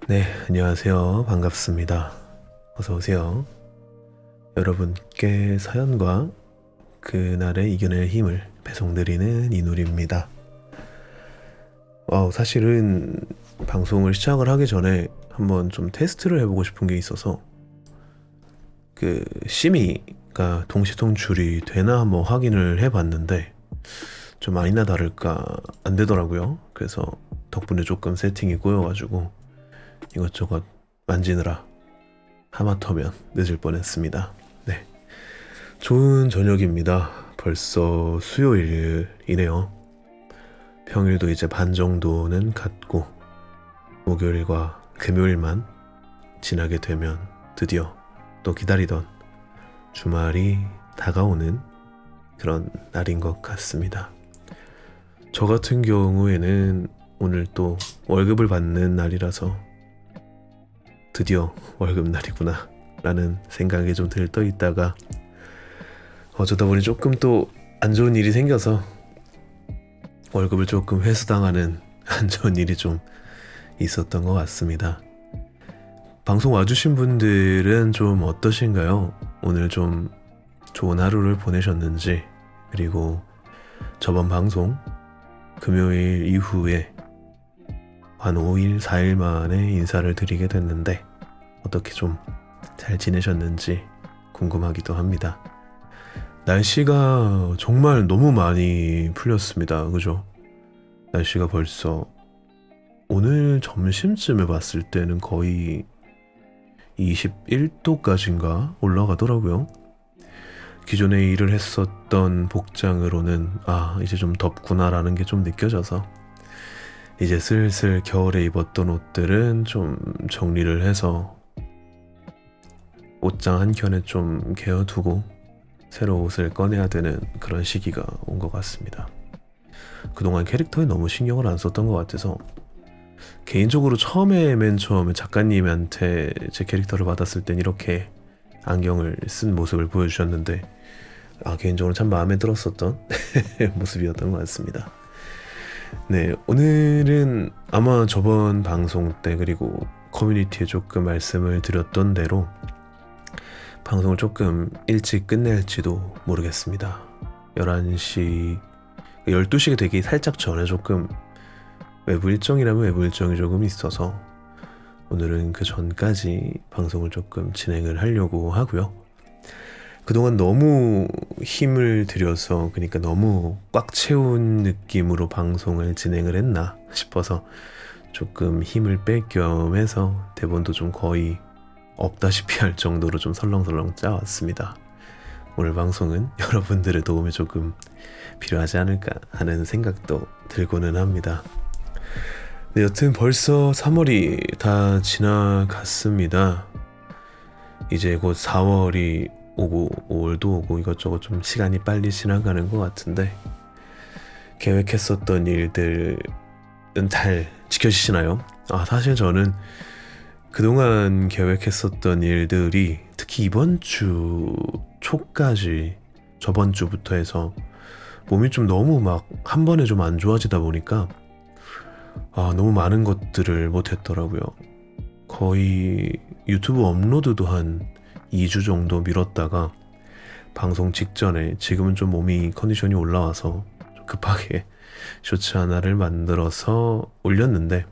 네, 안녕하세요. 반갑습니다. 어서오세요. 여러분께 사연과 그날의 이겨낼 힘을 배송드리는 이누리입니다. 사실은 방송을 시작을 하기 전에 한번 좀 테스트를 해보고 싶은 게 있어서 그 심의가 동시통출이 되나 한번 확인을 해봤는데 좀 아니나 다를까 안 되더라고요. 그래서 덕분에 조금 세팅이 꼬여가지고 이것저것 만지느라 하마터면 늦을 뻔했습니다. 네, 좋은 저녁입니다. 벌써 수요일이네요. 평일도 이제 반 정도는 갔고 목요일과 금요일만 지나게 되면 드디어 또 기다리던 주말이 다가오는 그런 날인 것 같습니다. 저 같은 경우에는 오늘 또 월급을 받는 날이라서 드디어 월급날이구나 라는 생각이 좀 들떠 있다가 어쩌다 보니 조금 또 안 좋은 일이 생겨서 월급을 조금 회수당하는 안 좋은 일이 좀 있었던 것 같습니다. 방송 와주신 분들은 좀 어떠신가요? 오늘 좀 좋은 하루를 보내셨는지, 그리고 저번 방송 금요일 이후에 한 5일, 4일 만에 인사를 드리게 됐는데 어떻게 좀 잘 지내셨는지 궁금하기도 합니다. 날씨가 정말 너무 많이 풀렸습니다. 그죠? 날씨가 벌써 오늘 점심쯤에 봤을 때는 거의 21도까지인가 올라가더라고요. 기존에 일을 했었던 복장으로는 이제 좀 덥구나라는 게 좀 느껴져서 이제 슬슬 겨울에 입었던 옷들은 좀 정리를 해서 옷장 한 켠에 좀 개어두고 새로 옷을 꺼내야 되는 그런 시기가 온 것 같습니다. 그동안 캐릭터에 너무 신경을 안 썼던 것 같아서 개인적으로 맨 처음에 작가님한테 제 캐릭터를 받았을 땐 이렇게 안경을 쓴 모습을 보여주셨는데 개인적으로 참 마음에 들었었던 모습이었던 것 같습니다. 네, 오늘은 아마 저번 방송 때 그리고 커뮤니티에 조금 말씀을 드렸던 대로 방송을 조금 일찍 끝낼지도 모르겠습니다. 11시, 12시가 되기 살짝 전에 조금 외부 일정이라면 외부 일정이 조금 있어서 오늘은 그 전까지 방송을 조금 진행을 하려고 하고요. 그동안 너무 힘을 들여서, 그러니까 너무 꽉 채운 느낌으로 방송을 진행을 했나 싶어서 조금 힘을 뺄 겸 해서 대본도 좀 거의 없다시피 할 정도로 좀 설렁설렁 짜왔습니다. 오늘 방송은 여러분들의 도움이 조금 필요하지 않을까 하는 생각도 들고는 합니다. 네, 여튼 벌써 3월이 다 지나갔습니다. 이제 곧 4월이 오고 5월도 오고 이것저것 좀 시간이 빨리 지나가는 것 같은데 계획했었던 일들은 잘 지켜지시나요? 사실 저는 그동안 계획했었던 일들이 특히 이번 주 초까지, 저번 주부터 해서 몸이 좀 너무 막 한 번에 좀 안 좋아지다 보니까 너무 많은 것들을 못했더라고요. 거의 유튜브 업로드도 한 2주 정도 미뤘다가 방송 직전에 지금은 좀 몸이 컨디션이 올라와서 좀 급하게 쇼츠 하나를 만들어서 올렸는데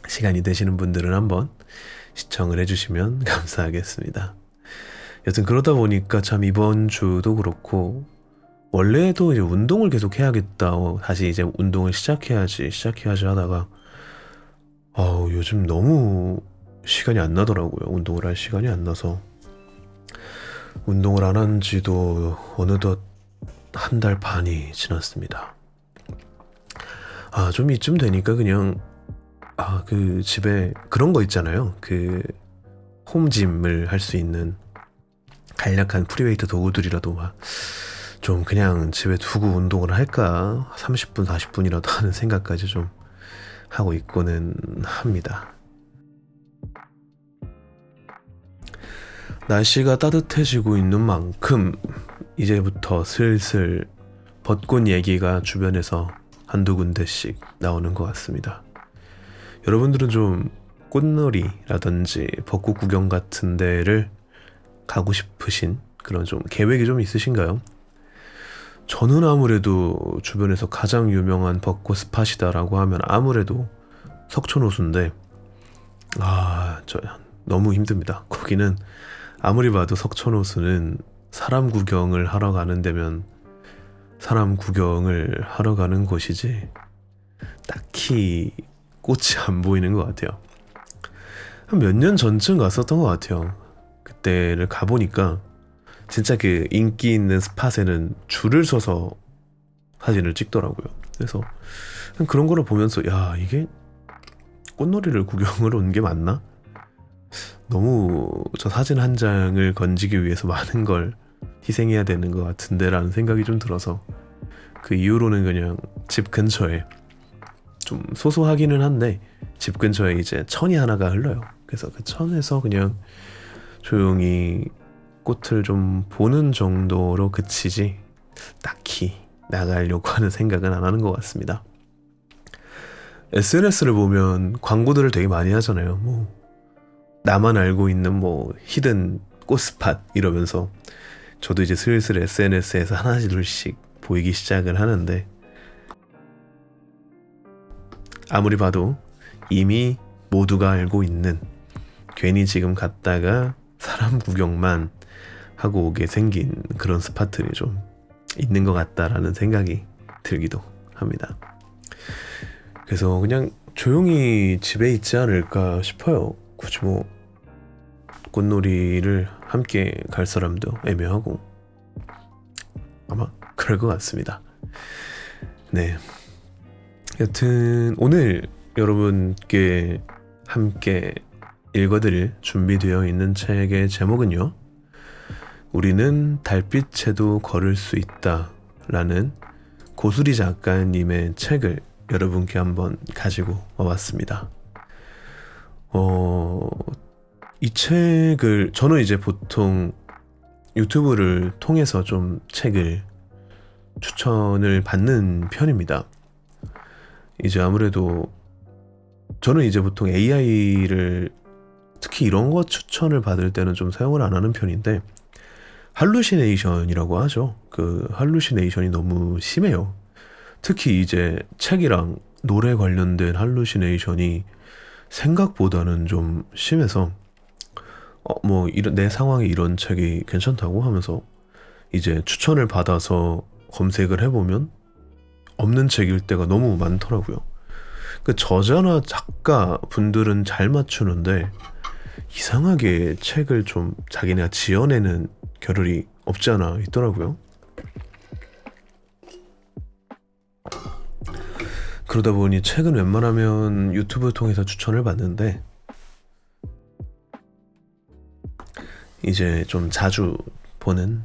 시간이 되시는 분들은 한번 시청을 해주시면 감사하겠습니다. 여튼 그러다 보니까 참 이번 주도 그렇고 원래도 이제 운동을 계속 해야겠다, 다시 이제 운동을 시작해야지 하다가 요즘 너무 시간이 안 나더라고요. 운동을 할 시간이 안 나서 운동을 안 한 지도 어느덧 한 달 반이 지났습니다. 좀 이쯤 되니까 그냥 그 집에 그런 거 있잖아요. 그 홈짐을 할 수 있는 간략한 프리웨이트 도구들이라도 좀 그냥 집에 두고 운동을 할까, 30분 40분이라도 하는 생각까지 좀 하고 있고는 합니다. 날씨가 따뜻해지고 있는 만큼 이제부터 슬슬 벚꽃 얘기가 주변에서 한두 군데씩 나오는 것 같습니다. 여러분들은 좀 꽃놀이라든지 벚꽃 구경 같은 데를 가고 싶으신 그런 좀 계획이 좀 있으신가요? 저는 아무래도 주변에서 가장 유명한 벚꽃 스팟이다라고 하면 아무래도 석촌호수인데 저 너무 힘듭니다. 거기는 아무리 봐도 석촌호수는 사람 구경을 하러 가는 데면 사람 구경을 하러 가는 곳이지 딱히 꽃이 안 보이는 것 같아요. 한 몇 년 전쯤 갔었던 것 같아요. 그때를 가보니까 진짜 그 인기 있는 스팟에는 줄을 서서 사진을 찍더라고요. 그래서 그런 거를 보면서 이게 꽃놀이를 구경을 온 게 맞나? 너무 저 사진 한 장을 건지기 위해서 많은 걸 희생해야 되는 것 같은데 라는 생각이 좀 들어서 그 이후로는 그냥 집 근처에 좀 소소하기는 한데 집 근처에 이제 천이 하나가 흘러요. 그래서 그 천에서 그냥 조용히 꽃을 좀 보는 정도로 그치지 딱히 나가려고 하는 생각은 안 하는 것 같습니다. SNS를 보면 광고들을 되게 많이 하잖아요. 뭐 나만 알고 있는 뭐 히든 꽃스팟 이러면서 저도 이제 슬슬 SNS에서 하나씩 둘씩 보이기 시작을 하는데, 아무리 봐도 이미 모두가 알고 있는, 괜히 지금 갔다가 사람 구경만 하고 오게 생긴 그런 스팟들이 좀 있는 것 같다라는 생각이 들기도 합니다. 그래서 그냥 조용히 집에 있지 않을까 싶어요. 굳이 뭐 꽃놀이를 함께 갈 사람도 애매하고 아마 그럴 것 같습니다. 네, 여튼 오늘 여러분께 함께 읽어드릴 준비되어 있는 책의 제목은요, 우리는 달빛에도 걸을 수 있다 라는 고수리 작가님의 책을 여러분께 한번 가지고 와봤습니다. 이 책을 저는 이제 보통 유튜브를 통해서 좀 책을 추천을 받는 편입니다. 이제 아무래도 저는 이제 보통 AI를, 특히 이런 거 추천을 받을 때는 좀 사용을 안 하는 편인데, 할루시네이션이라고 하죠. 그 할루시네이션이 너무 심해요. 특히 이제 책이랑 노래 관련된 할루시네이션이 생각보다는 좀 심해서 뭐 이런 내 상황에 이런 책이 괜찮다고 하면서 이제 추천을 받아서 검색을 해보면 없는 책일 때가 너무 많더라고요. 그 저자나 작가 분들은 잘 맞추는데 이상하게 책을 좀 자기네가 지어내는 겨를이 없지 않아 있더라고요. 그러다 보니 책은 웬만하면 유튜브 통해서 추천을 받는데, 이제 좀 자주 보는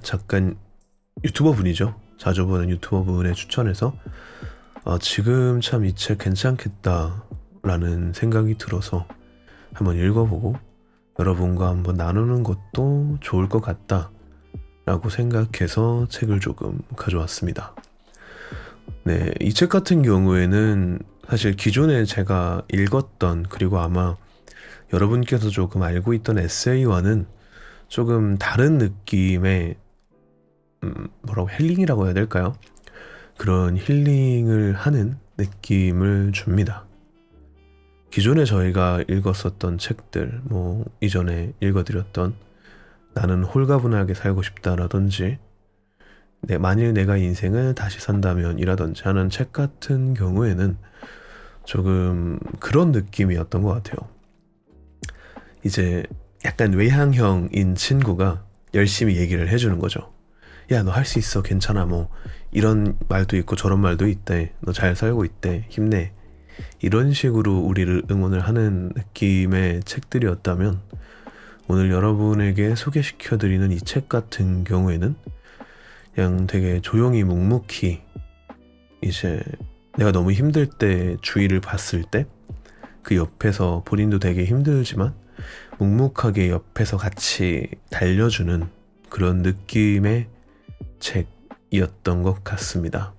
유튜버 분이죠. 자주 보는 유튜버 분의 추천에서 지금 참 이 책 괜찮겠다 라는 생각이 들어서 한번 읽어보고 여러분과 한번 나누는 것도 좋을 것 같다 라고 생각해서 책을 조금 가져왔습니다. 네, 이 책 같은 경우에는 사실 기존에 제가 읽었던, 그리고 아마 여러분께서 조금 알고 있던 에세이와는 조금 다른 느낌의 뭐라고 힐링이라고 해야 될까요? 그런 힐링을 하는 느낌을 줍니다. 기존에 저희가 읽었었던 책들, 뭐 이전에 읽어드렸던 나는 홀가분하게 살고 싶다라든지 만일 내가 인생을 다시 산다면 이라든지 하는 책 같은 경우에는 조금 그런 느낌이었던 것 같아요. 이제 약간 외향형인 친구가 열심히 얘기를 해주는 거죠. 야, 너 할 수 있어, 괜찮아, 뭐 이런 말도 있고 저런 말도 있대, 너 잘 살고 있대, 힘내, 이런 식으로 우리를 응원을 하는 느낌의 책들이었다면, 오늘 여러분에게 소개시켜드리는 이 책 같은 경우에는 그냥 되게 조용히 묵묵히, 이제 내가 너무 힘들 때 주위를 봤을 때 그 옆에서 본인도 되게 힘들지만 묵묵하게 옆에서 같이 달려주는 그런 느낌의 책이었던 것 같습니다.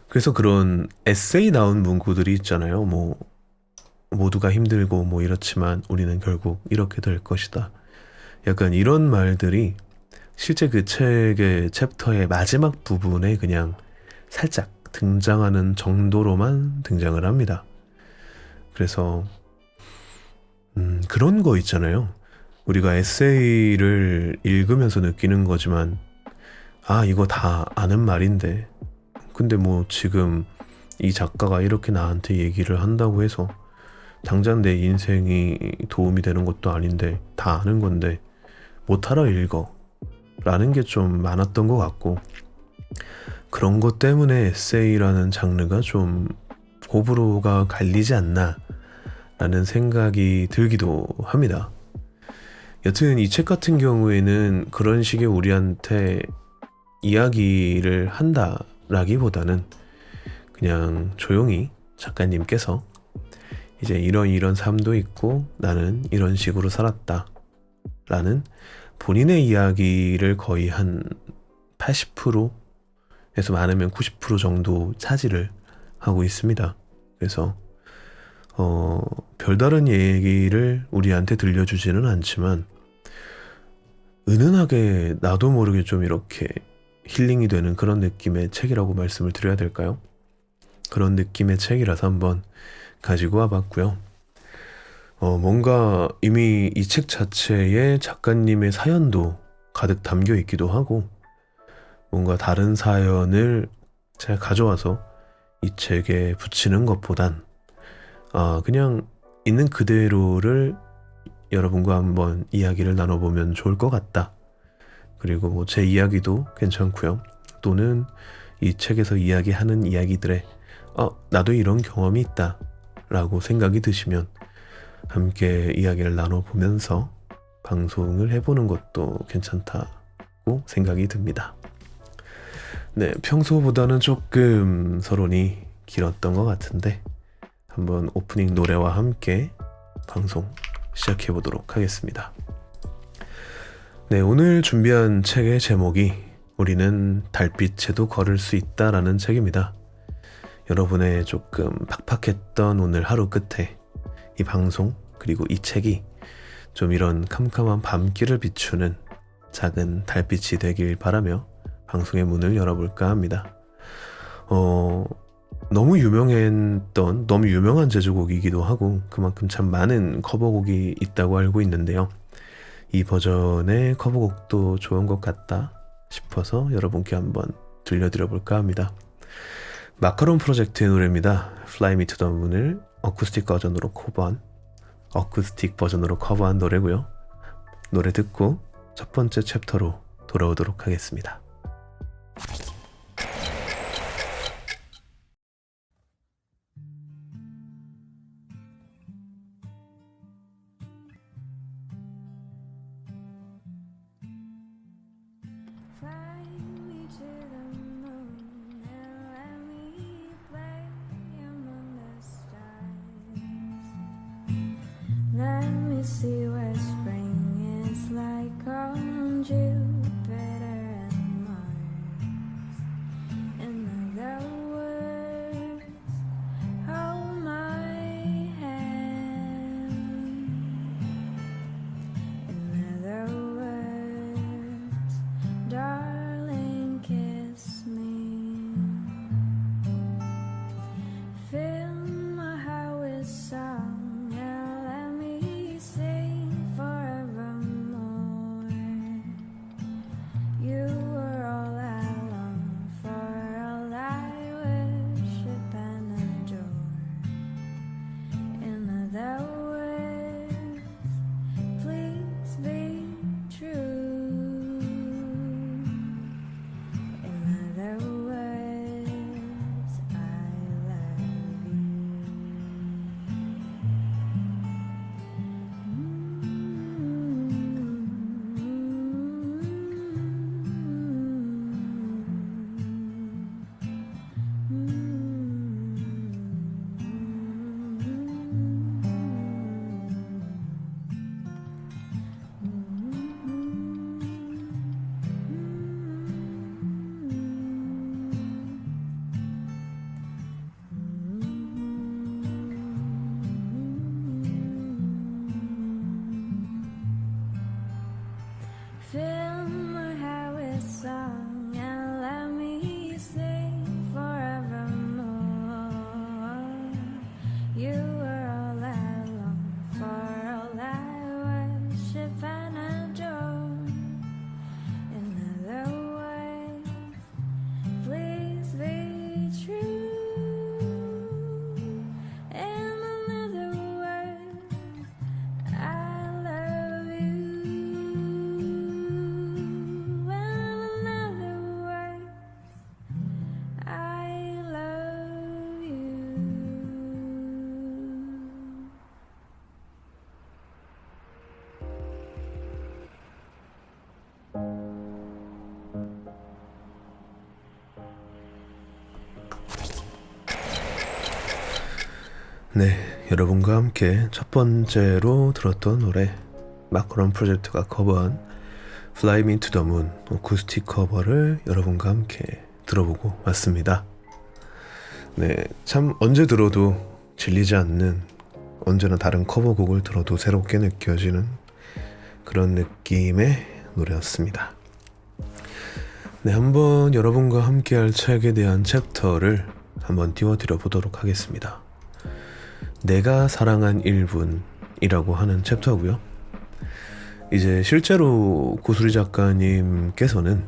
그래서 그런 에세이 나온 문구들이 있잖아요. 뭐 모두가 힘들고 뭐 이렇지만 우리는 결국 이렇게 될 것이다, 약간 이런 말들이 실제 그 책의 챕터의 마지막 부분에 그냥 살짝 등장하는 정도로만 등장을 합니다. 그래서 그런 거 있잖아요. 우리가 에세이를 읽으면서 느끼는 거지만, 이거 다 아는 말인데, 근데 뭐 지금 이 작가가 이렇게 나한테 얘기를 한다고 해서 당장 내 인생이 도움이 되는 것도 아닌데, 다 아는 건데 못 알아 읽어 라는 게 좀 많았던 것 같고, 그런 것 때문에 에세이라는 장르가 좀 호불호가 갈리지 않나 라는 생각이 들기도 합니다. 여튼 이 책 같은 경우에는 그런 식의 우리한테 이야기를 한다라기보다는 그냥 조용히 작가님께서 이제 이런 삶도 있고 나는 이런 식으로 살았다 라는 본인의 이야기를 거의 한 80%에서 많으면 90% 정도 차지를 하고 있습니다. 그래서 별다른 얘기를 우리한테 들려주지는 않지만 은은하게 나도 모르게 좀 이렇게 힐링이 되는 그런 느낌의 책이라고 말씀을 드려야 될까요? 그런 느낌의 책이라서 한번 가지고 와봤고요. 뭔가 이미 이 책 자체에 작가님의 사연도 가득 담겨 있기도 하고 뭔가 다른 사연을 제가 가져와서 이 책에 붙이는 것보단 그냥 있는 그대로를 여러분과 한번 이야기를 나눠보면 좋을 것 같다. 그리고 뭐 제 이야기도 괜찮고요. 또는 이 책에서 이야기하는 이야기들에 나도 이런 경험이 있다 라고 생각이 드시면 함께 이야기를 나눠보면서 방송을 해보는 것도 괜찮다고 생각이 듭니다. 네, 평소보다는 조금 서론이 길었던 것 같은데 한번 오프닝 노래와 함께 방송 시작해 보도록 하겠습니다. 네, 오늘 준비한 책의 제목이 우리는 달빛에도 걸을 수 있다라는 책입니다. 여러분의 조금 팍팍했던 오늘 하루 끝에 이 방송 그리고 이 책이 좀 이런 캄캄한 밤길을 비추는 작은 달빛이 되길 바라며 방송의 문을 열어볼까 합니다. 너무 유명한 제조곡이기도 하고 그만큼 참 많은 커버곡이 있다고 알고 있는데요. 이 버전의 커버곡도 좋은 것 같다 싶어서 여러분께 한번 들려드려 볼까 합니다. 마카롱 프로젝트의 노래입니다. Fly Me to the Moon을 어쿠스틱 버전으로 커버한 노래고요. 노래 듣고 첫 번째 챕터로 돌아오도록 하겠습니다. Let me see what spring is like on Jupiter and Mars. In other words, hold my hand. In other words, darling, kiss me. Fill my heart with song. Fill my heart with song and let me sing forevermore. You are all I long for, all I worship and adore. In other words, please be true. In another words, I love you. 네, 여러분과 함께 첫 번째로 들었던 노래 마카롱 프로젝트가 커버한 Fly Me to the Moon 어쿠스틱 커버를 여러분과 함께 들어보고 왔습니다. 네, 참 언제 들어도 질리지 않는 언제나 다른 커버곡을 들어도 새롭게 느껴지는 그런 느낌의 노래였습니다. 네, 한번 여러분과 함께할 책에 대한 챕터를 한번 띄워드려 보도록 하겠습니다. 내가 사랑한 1분이라고 하는 챕터고요. 이제 실제로 고수리 작가님께서는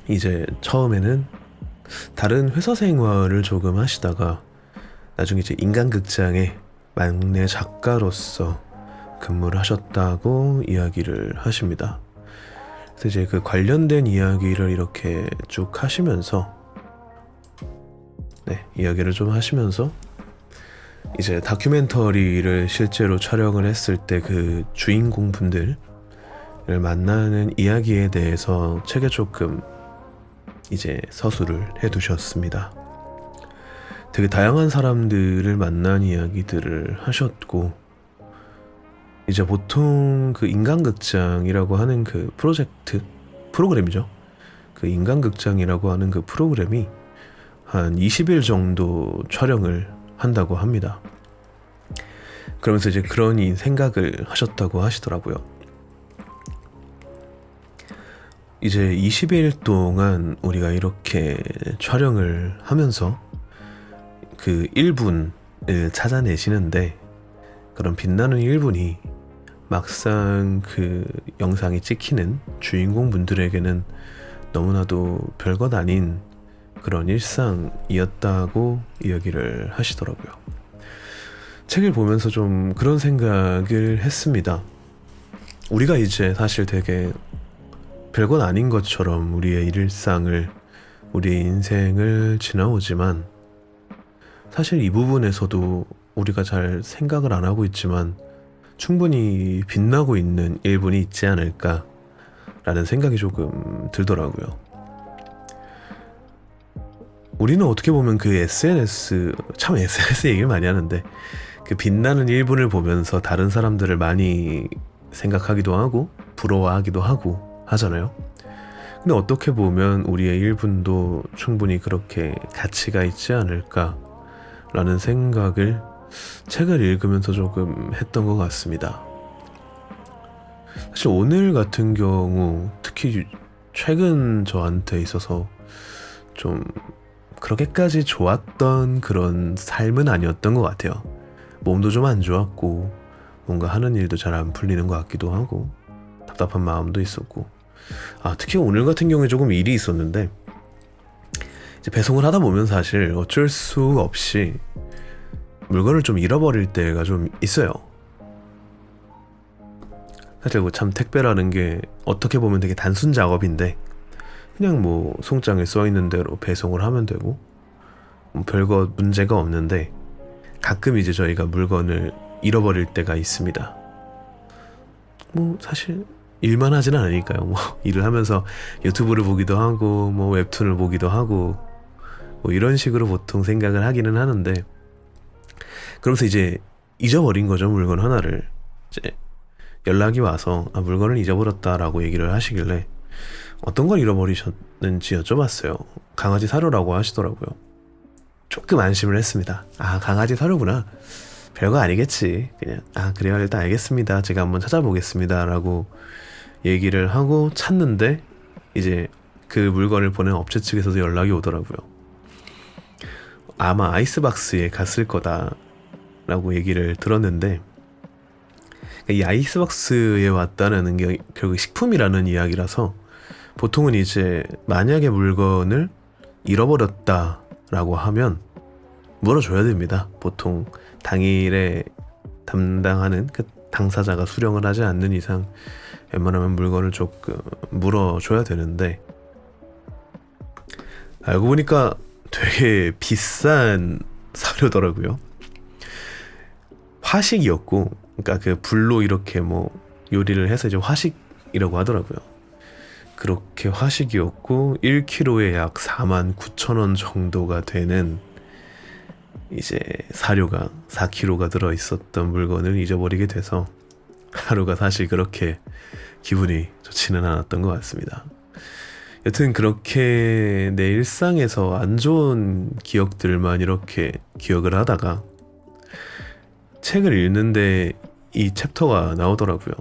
이제 처음에는 다른 회사 생활을 조금 하시다가 나중에 이제 인간극장의 막내 작가로서 근무를 하셨다고 이야기를 하십니다. 그래서 이제 그 관련된 이야기를 이렇게 쭉 하시면서 이야기를 좀 하시면서 이제 다큐멘터리를 실제로 촬영을 했을 때 그 주인공 분들을 만나는 이야기에 대해서 책에 조금 이제 서술을 해두셨습니다. 되게 다양한 사람들을 만난 이야기들을 하셨고, 이제 보통 그 인간극장이라고 하는 그 프로그램이죠. 그 인간극장이라고 하는 그 프로그램이 한 20일 정도 촬영을 한다고 합니다. 그러면서 이제 그런 생각을 하셨다고 하시더라고요. 이제 20일 동안 우리가 이렇게 촬영을 하면서 그 1분을 찾아내시는데, 그런 빛나는 1분이 막상 그 영상이 찍히는 주인공 분들에게는 너무나도 별것 아닌 그런 일상이었다고 이야기를 하시더라고요. 책을 보면서 좀 그런 생각을 했습니다. 우리가 이제 사실 되게 별것 아닌 것처럼 우리의 일상을, 우리의 인생을 지나오지만, 사실 이 부분에서도 우리가 잘 생각을 안 하고 있지만 충분히 빛나고 있는 일분이 있지 않을까라는 생각이 조금 들더라고요. 우리는 어떻게 보면 그 SNS 얘기를 많이 하는데, 그 빛나는 1분을 보면서 다른 사람들을 많이 생각하기도 하고 부러워하기도 하고 하잖아요. 근데 어떻게 보면 우리의 1분도 충분히 그렇게 가치가 있지 않을까라는 생각을 책을 읽으면서 조금 했던 것 같습니다. 사실 오늘 같은 경우 특히 최근 저한테 있어서 좀 그렇게까지 좋았던 그런 삶은 아니었던 것 같아요. 몸도 좀 안 좋았고, 뭔가 하는 일도 잘 안 풀리는 것 같기도 하고, 답답한 마음도 있었고, 특히 오늘 같은 경우에 조금 일이 있었는데, 이제 배송을 하다 보면 사실 어쩔 수 없이 물건을 좀 잃어버릴 때가 좀 있어요. 사실 참 택배라는 게 어떻게 보면 되게 단순 작업인데, 그냥 뭐 송장에 써있는 대로 배송을 하면 되고 뭐 별거 문제가 없는데, 가끔 이제 저희가 물건을 잃어버릴 때가 있습니다. 뭐 사실 일만 하진 않으니까요. 뭐 일을 하면서 유튜브를 보기도 하고 뭐 웹툰을 보기도 하고 뭐 이런 식으로 보통 생각을 하기는 하는데, 그러면서 이제 잊어버린 거죠. 물건 하나를. 이제 연락이 와서 물건을 잊어버렸다라고 얘기를 하시길래 어떤 걸 잃어버리셨는지 여쭤봤어요. 강아지 사료라고 하시더라고요. 조금 안심을 했습니다. 강아지 사료구나. 별거 아니겠지. 그냥 그래요, 일단 알겠습니다. 제가 한번 찾아보겠습니다 라고 얘기를 하고 찾는데, 이제 그 물건을 보낸 업체 측에서도 연락이 오더라고요. 아마 아이스박스에 갔을 거다 라고 얘기를 들었는데, 이 아이스박스에 왔다는 게 결국 식품이라는 이야기라서, 보통은 이제 만약에 물건을 잃어버렸다라고 하면 물어줘야 됩니다. 보통 당일에 담당하는 그 당사자가 수령을 하지 않는 이상 웬만하면 물건을 조금 물어줘야 되는데, 알고 보니까 되게 비싼 사료더라고요. 화식이었고, 그러니까 그 불로 이렇게 뭐 요리를 해서 이제 화식이라고 하더라고요. 그렇게 화식이었고 1kg에 약 49,000원 정도가 되는 이제 사료가 4kg가 들어있었던 물건을 잊어버리게 돼서 하루가 사실 그렇게 기분이 좋지는 않았던 것 같습니다. 여튼 그렇게 내 일상에서 안 좋은 기억들만 이렇게 기억을 하다가 책을 읽는데 이 챕터가 나오더라고요.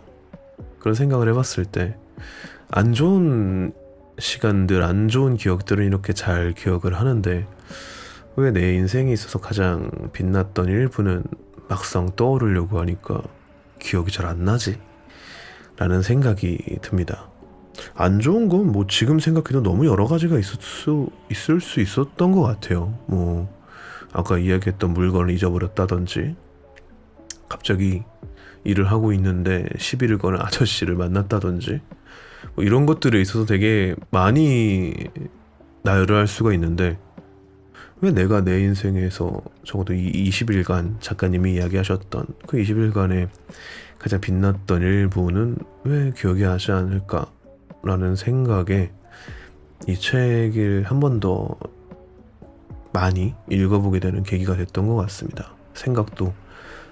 그런 생각을 해봤을 때 안 좋은 시간들, 안 좋은 기억들은 이렇게 잘 기억을 하는데 왜 내 인생에 있어서 가장 빛났던 일부는 막상 떠오르려고 하니까 기억이 잘 안 나지? 라는 생각이 듭니다. 안 좋은 건 뭐 지금 생각해도 너무 여러 가지가 있을 수 있었던 것 같아요. 뭐 아까 이야기했던 물건을 잊어버렸다든지, 갑자기 일을 하고 있는데 시비를 거는 아저씨를 만났다든지, 뭐 이런 것들에 있어서 되게 많이 나열을 할 수가 있는데 왜 내가 내 인생에서 적어도 이 20일간 작가님이 이야기하셨던 그 20일간의 가장 빛났던 일부는 왜 기억이 나지 않을까라는 생각에 이 책을 한 번 더 많이 읽어보게 되는 계기가 됐던 것 같습니다. 생각도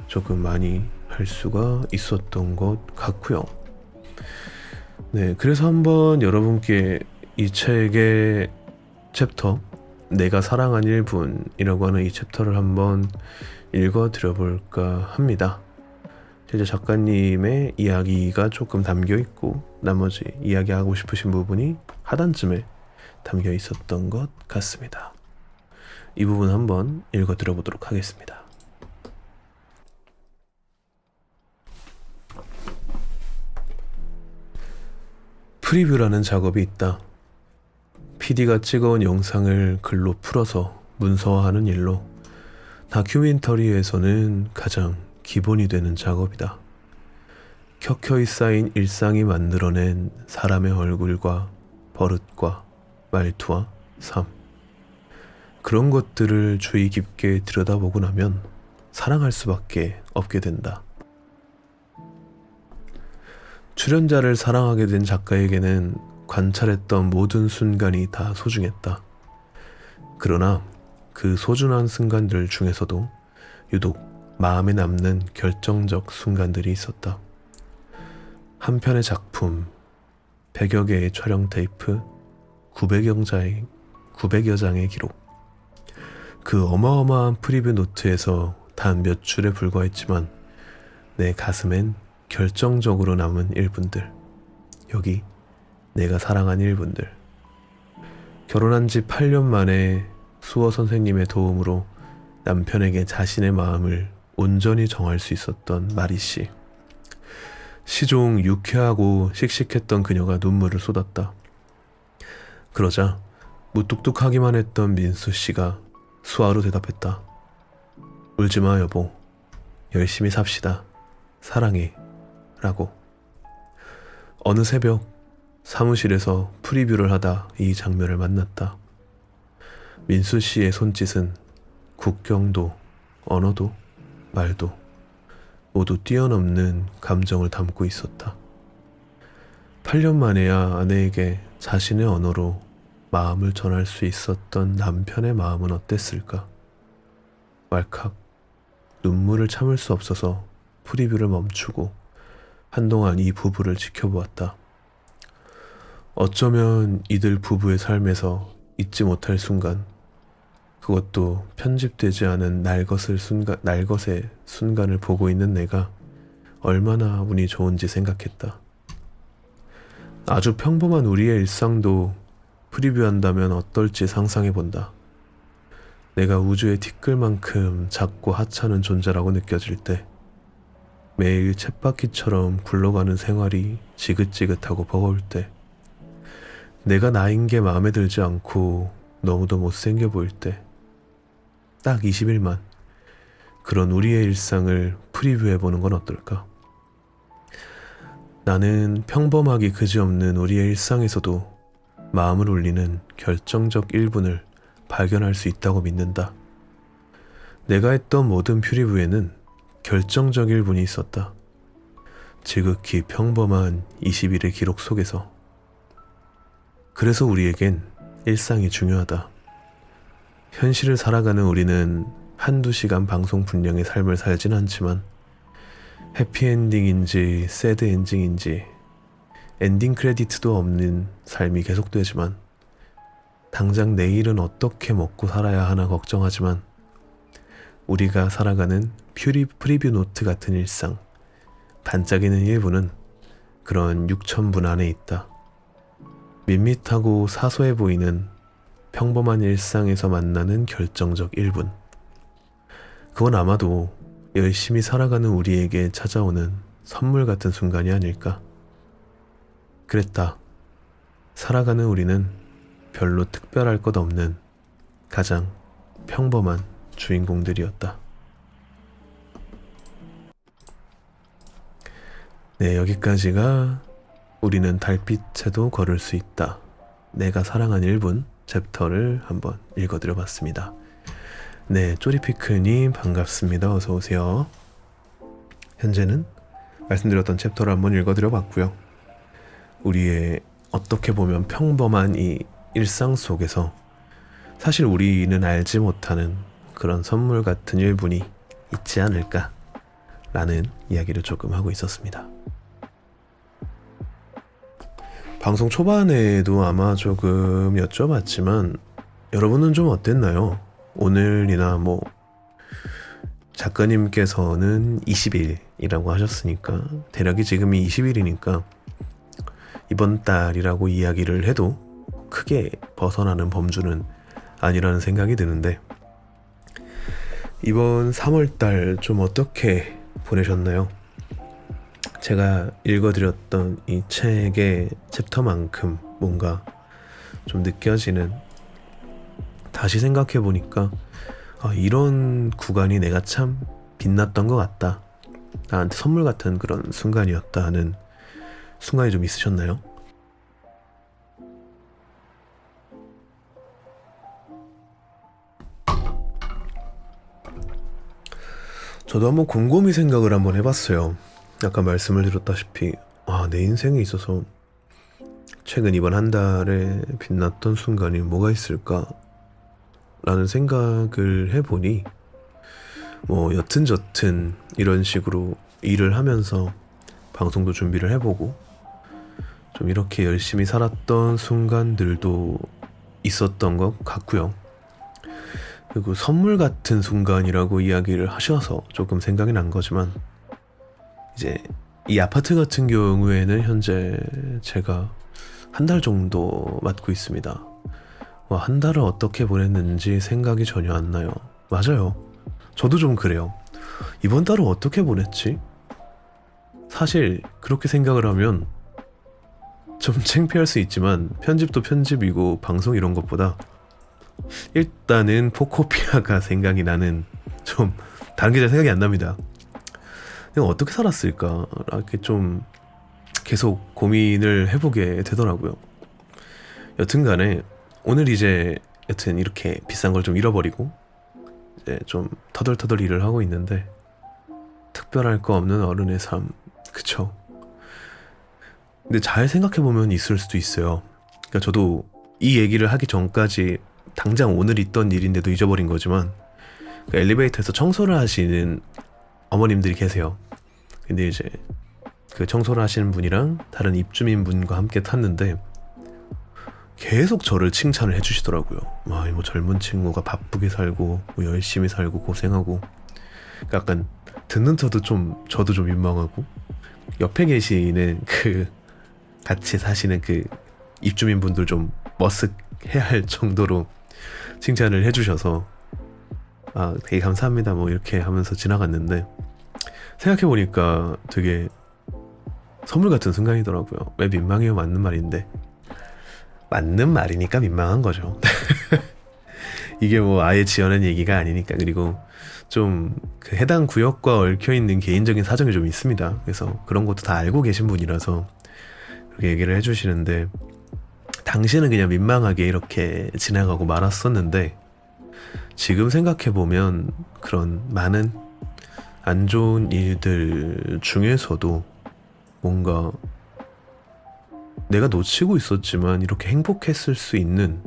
조금 많이 할 수가 있었던 것 같고요. 네, 그래서 한번 여러분께 이 책의 챕터 내가 사랑한 1분이라고 하는 이 챕터를 한번 읽어드려볼까 합니다. 이제 작가님의 이야기가 조금 담겨있고 나머지 이야기하고 싶으신 부분이 하단쯤에 담겨 있었던 것 같습니다. 이 부분 한번 읽어드려보도록 하겠습니다. 프리뷰라는 작업이 있다. PD가 찍어온 영상을 글로 풀어서 문서화하는 일로 다큐멘터리에서는 가장 기본이 되는 작업이다. 켜켜이 쌓인 일상이 만들어낸 사람의 얼굴과 버릇과 말투와 삶, 그런 것들을 주의 깊게 들여다보고 나면 사랑할 수밖에 없게 된다. 출연자를 사랑하게 된 작가에게는 관찰했던 모든 순간이 다 소중했다. 그러나 그 소중한 순간들 중에서도 유독 마음에 남는 결정적 순간들이 있었다. 한 편의 작품, 100여 개의 촬영 테이프, 900여 장의 기록. 그 어마어마한 프리뷰 노트에서 단 몇 줄에 불과했지만 내 가슴엔 결정적으로 남은 일분들. 여기 내가 사랑한 일분들. 결혼한 지 8년 만에 수어 선생님의 도움으로 남편에게 자신의 마음을 온전히 정할 수 있었던 마리씨. 시종 유쾌하고 씩씩했던 그녀가 눈물을 쏟았다. 그러자 무뚝뚝하기만 했던 민수씨가 수화로 대답했다. 울지마 여보. 열심히 삽시다. 사랑해. 라고. 어느 새벽 사무실에서 프리뷰를 하다 이 장면을 만났다. 민수씨의 손짓은 국경도 언어도 말도 모두 뛰어넘는 감정을 담고 있었다. 8년 만에야 아내에게 자신의 언어로 마음을 전할 수 있었던 남편의 마음은 어땠을까? 왈칵 눈물을 참을 수 없어서 프리뷰를 멈추고 한동안 이 부부를 지켜보았다. 어쩌면 이들 부부의 삶에서 잊지 못할 순간, 그것도 편집되지 않은 날것의 순간을 보고 있는 내가 얼마나 운이 좋은지 생각했다. 아주 평범한 우리의 일상도 프리뷰한다면 어떨지 상상해본다. 내가 우주의 티끌만큼 작고 하찮은 존재라고 느껴질 때, 매일 쳇바퀴처럼 굴러가는 생활이 지긋지긋하고 버거울 때, 내가 나인 게 마음에 들지 않고 너무도 못생겨 보일 때, 딱 20일만 그런 우리의 일상을 프리뷰해보는 건 어떨까? 나는 평범하기 그지없는 우리의 일상에서도 마음을 울리는 결정적 1분을 발견할 수 있다고 믿는다. 내가 했던 모든 프리뷰에는 결정적 1분이 있었다. 지극히 평범한 20일의 기록 속에서. 그래서 우리에겐 일상이 중요하다. 현실을 살아가는 우리는 한두 시간 방송 분량의 삶을 살진 않지만 해피엔딩인지 새드엔딩인지 엔딩 크레디트도 없는 삶이 계속되지만 당장 내일은 어떻게 먹고 살아야 하나 걱정하지만 우리가 살아가는 프리뷰 노트 같은 일상, 반짝이는 일부는 그런 6천분 안에 있다. 밋밋하고 사소해 보이는 평범한 일상에서 만나는 결정적 1분. 그건 아마도 열심히 살아가는 우리에게 찾아오는 선물 같은 순간이 아닐까. 그랬다. 살아가는 우리는 별로 특별할 것 없는 가장 평범한 주인공들이었다. 네, 여기까지가 우리는 달빛에도 걸을 수 있다. 내가 사랑한 1분 챕터를 한번 읽어드려 봤습니다. 네, 쪼리피클님 반갑습니다. 어서오세요. 현재는 말씀드렸던 챕터를 한번 읽어드려 봤고요. 우리의 어떻게 보면 평범한 이 일상 속에서 사실 우리는 알지 못하는 그런 선물 같은 1분이 있지 않을까 라는 이야기를 조금 하고 있었습니다. 방송 초반에도 아마 조금 여쭤봤지만 여러분은 좀 어땠나요? 오늘이나 뭐 작가님께서는 20일이라고 하셨으니까 대략이 지금이 20일이니까 이번 달이라고 이야기를 해도 크게 벗어나는 범주는 아니라는 생각이 드는데 이번 3월달 좀 어떻게 보내셨나요? 제가 읽어드렸던 이 책의 챕터만큼 뭔가 좀 느껴지는, 다시 생각해보니까 이런 구간이 내가 참 빛났던 것 같다, 나한테 선물 같은 그런 순간이었다 하는 순간이 좀 있으셨나요? 저도 한번 곰곰이 생각을 한번 해봤어요. 아까 말씀을 드렸다시피 내 인생에 있어서 최근 이번 한 달에 빛났던 순간이 뭐가 있을까 라는 생각을 해보니 뭐 여튼저튼 이런 식으로 일을 하면서 방송도 준비를 해보고 좀 이렇게 열심히 살았던 순간들도 있었던 것 같고요. 그리고 선물 같은 순간이라고 이야기를 하셔서 조금 생각이 난 거지만, 이제 이 아파트 같은 경우에는 현재 제가 한 달 정도 맡고 있습니다. 한 달을 어떻게 보냈는지 생각이 전혀 안 나요. 맞아요, 저도 좀 그래요. 이번 달을 어떻게 보냈지? 사실 그렇게 생각을 하면 좀 창피할 수 있지만 편집도 편집이고 방송 이런 것보다 일단은 포코피아가 생각이 나는, 좀 다른 게 잘 생각이 안 납니다. 그냥 어떻게 살았을까 이렇게 좀 계속 고민을 해보게 되더라고요. 여튼간에 오늘 이제 여튼 이렇게 비싼 걸 좀 잃어버리고 이제 좀 터덜터덜 일을 하고 있는데, 특별할 거 없는 어른의 삶, 그쵸? 근데 잘 생각해보면 있을 수도 있어요. 그러니까 저도 이 얘기를 하기 전까지 당장 오늘 있던 일인데도 잊어버린 거지만, 그 엘리베이터에서 청소를 하시는 어머님들이 계세요. 근데 이제 그 청소를 하시는 분이랑 다른 입주민 분과 함께 탔는데 계속 저를 칭찬을 해주시더라고요. 뭐 젊은 친구가 바쁘게 살고 뭐 열심히 살고 고생하고, 그러니까 약간 듣는 저도 좀 민망하고, 옆에 계시는 그 같이 사시는 그 입주민 분들 좀 머쓱해야 할 정도로 칭찬을 해주셔서 되게 감사합니다 뭐 이렇게 하면서 지나갔는데, 생각해보니까 되게 선물 같은 순간이더라고요. 왜 민망해요? 맞는 말인데, 맞는 말이니까 민망한 거죠. 이게 뭐 아예 지어낸 얘기가 아니니까. 그리고 좀 그 해당 구역과 얽혀있는 개인적인 사정이 좀 있습니다. 그래서 그런 것도 다 알고 계신 분이라서 그렇게 얘기를 해주시는데, 당시에는 그냥 민망하게 이렇게 지나가고 말았었는데, 지금 생각해보면 그런 많은 안 좋은 일들 중에서도 뭔가 내가 놓치고 있었지만 이렇게 행복했을 수 있는,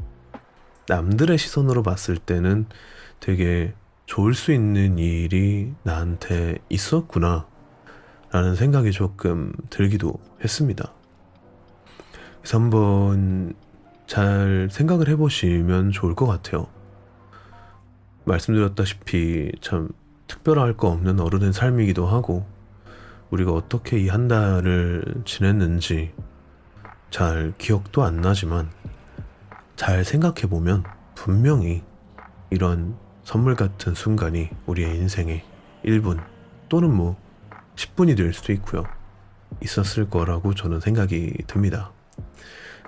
남들의 시선으로 봤을 때는 되게 좋을 수 있는 일이 나한테 있었구나 라는 생각이 조금 들기도 했습니다. 그래서 한번 잘 생각을 해보시면 좋을 것 같아요. 말씀드렸다시피 참 특별할 거 없는 어른의 삶이기도 하고 우리가 어떻게 이 한 달을 지냈는지 잘 기억도 안 나지만 잘 생각해보면 분명히 이런 선물 같은 순간이 우리의 인생의 1분 또는 뭐 10분이 될 수도 있고요. 있었을 거라고 저는 생각이 듭니다.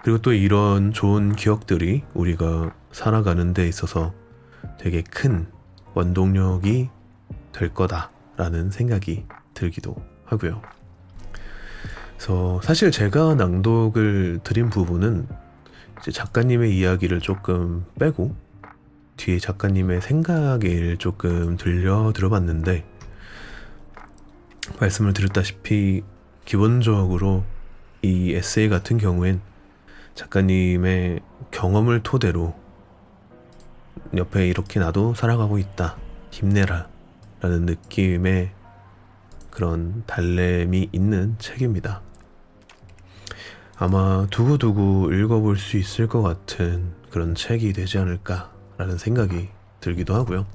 그리고 또 이런 좋은 기억들이 우리가 살아가는 데 있어서 되게 큰 원동력이 될 거다라는 생각이 들기도 하고요. 그래서 사실 제가 낭독을 드린 부분은 이제 작가님의 이야기를 조금 빼고 뒤에 작가님의 생각을 조금 들어봤는데 말씀을 드렸다시피 기본적으로 이 에세이 같은 경우엔 작가님의 경험을 토대로 옆에 이렇게 나도 살아가고 있다, 힘내라 라는 느낌의 그런 달램이 있는 책입니다. 아마 두고두고 읽어볼 수 있을 것 같은 그런 책이 되지 않을까라는 생각이 들기도 하고요.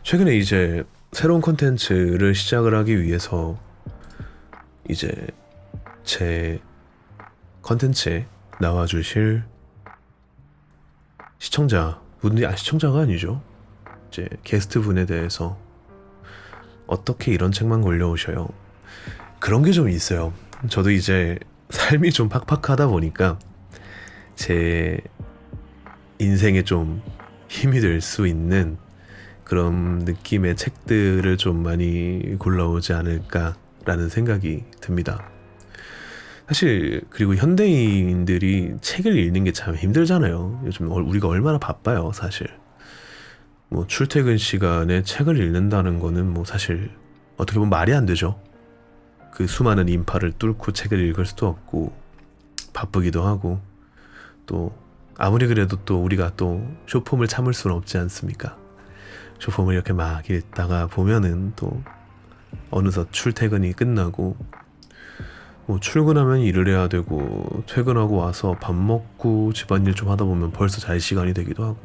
최근에 이제 새로운 콘텐츠를 시작을 하기 위해서 이제 제 콘텐츠에 나와주실 시청자분들이 시청자가 아니죠. 이제 게스트 분에 대해서 어떻게 이런 책만 걸려오셔요. 그런 게 좀 있어요. 저도 이제 삶이 좀 팍팍하다 보니까 제 인생에 좀 힘이 될 수 있는 그런 느낌의 책들을 좀 많이 골라오지 않을까라는 생각이 듭니다. 사실 그리고 현대인들이 책을 읽는 게 참 힘들잖아요. 요즘 우리가 얼마나 바빠요, 사실. 뭐 출퇴근 시간에 책을 읽는다는 거는 뭐 사실 어떻게 보면 말이 안 되죠. 그 수많은 인파를 뚫고 책을 읽을 수도 없고 바쁘기도 하고 또 아무리 그래도 또 우리가 또 쇼폼을 참을 수는 없지 않습니까? 쇼폼을 이렇게 막 읽다가 보면은 또 어느덧 출퇴근이 끝나고 뭐 출근하면 일을 해야 되고 퇴근하고 와서 밥 먹고 집안일 좀 하다 보면 벌써 잘 시간이 되기도 하고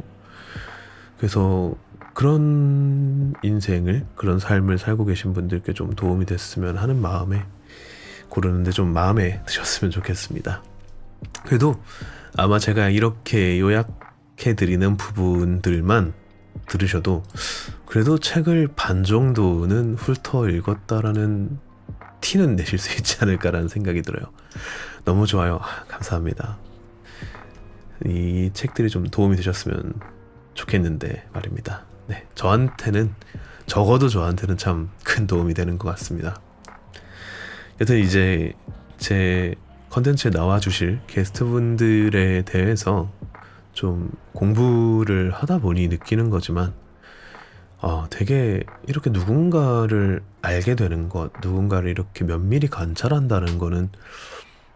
그래서 그런 인생을 그런 삶을 살고 계신 분들께 좀 도움이 됐으면 하는 마음에 고르는데 좀 마음에 드셨으면 좋겠습니다. 그래도 아마 제가 이렇게 요약해드리는 부분들만 들으셔도 그래도 책을 반 정도는 훑어 읽었다라는 티는 내실 수 있지 않을까라는 생각이 들어요. 너무 좋아요. 감사합니다. 이 책들이 좀 도움이 되셨으면 좋겠는데 말입니다. 네, 적어도 저한테는 참 큰 도움이 되는 것 같습니다. 여튼 이제 제 컨텐츠에 나와주실 게스트분들에 대해서 좀 공부를 하다 보니 느끼는 거지만 되게 이렇게 누군가를 알게 되는 것, 누군가를 이렇게 면밀히 관찰한다는 거는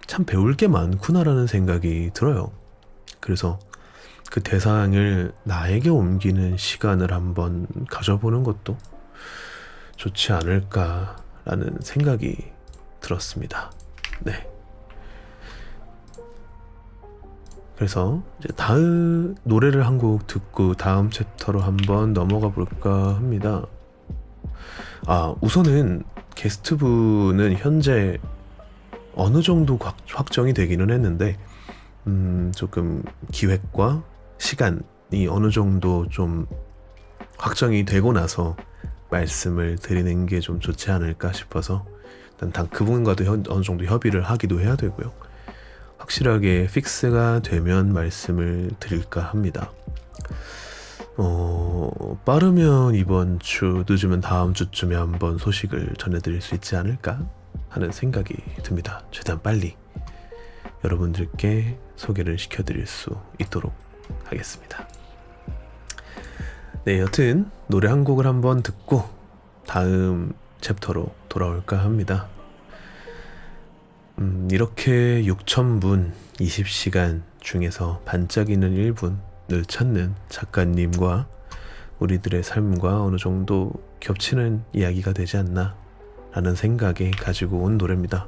참 배울 게 많구나라는 생각이 들어요. 그래서 그 대상을 나에게 옮기는 시간을 한번 가져보는 것도 좋지 않을까라는 생각이 들었습니다. 네. 그래서 이제 다음 노래를 한 곡 듣고 다음 챕터로 한번 넘어가 볼까 합니다. 우선은 게스트분은 현재 어느 정도 확정이 되기는 했는데 조금 기획과 시간이 어느 정도 좀 확정이 되고 나서 말씀을 드리는 게 좀 좋지 않을까 싶어서 일단 그분과도 어느 정도 협의를 하기도 해야 되고요. 확실하게 픽스가 되면 말씀을 드릴까 합니다. 빠르면 이번 주, 늦으면 다음 주쯤에 한번 소식을 전해드릴 수 있지 않을까 하는 생각이 듭니다. 최대한 빨리 여러분들께 소개를 시켜드릴 수 있도록 하겠습니다. 네, 여튼 노래 한 곡을 한번 듣고 다음 챕터로 돌아올까 합니다. 이렇게 6,000분 20시간 중에서 반짝이는 1분을 찾는 작가님과 우리들의 삶과 어느 정도 겹치는 이야기가 되지 않나 라는 생각에 가지고 온 노래입니다.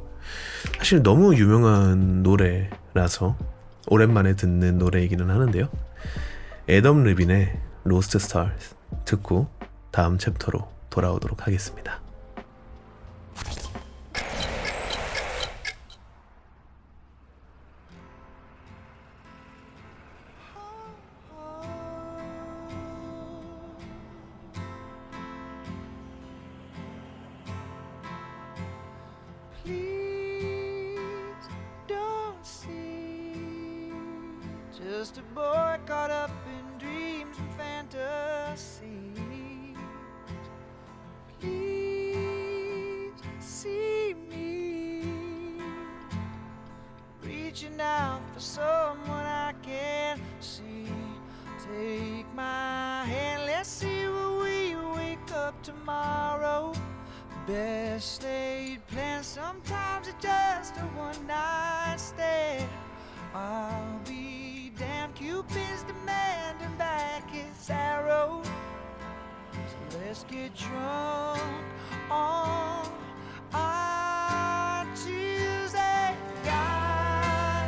사실 너무 유명한 노래라서 오랜만에 듣는 노래이기는 하는데요. 애덤 르빈의 로스트 스타즈 듣고 다음 챕터로 돌아오도록 하겠습니다. Please don't see just a boy caught up in dreams and fantasies. Please see me reaching out for someone I can't see. Take my hand, let's see where we wake up tomorrow. Best laid plans, sometimes it's just a one-night stand. I'll be damned, Cupid's demanding back his arrow. So let's get drunk on our Tuesday. God,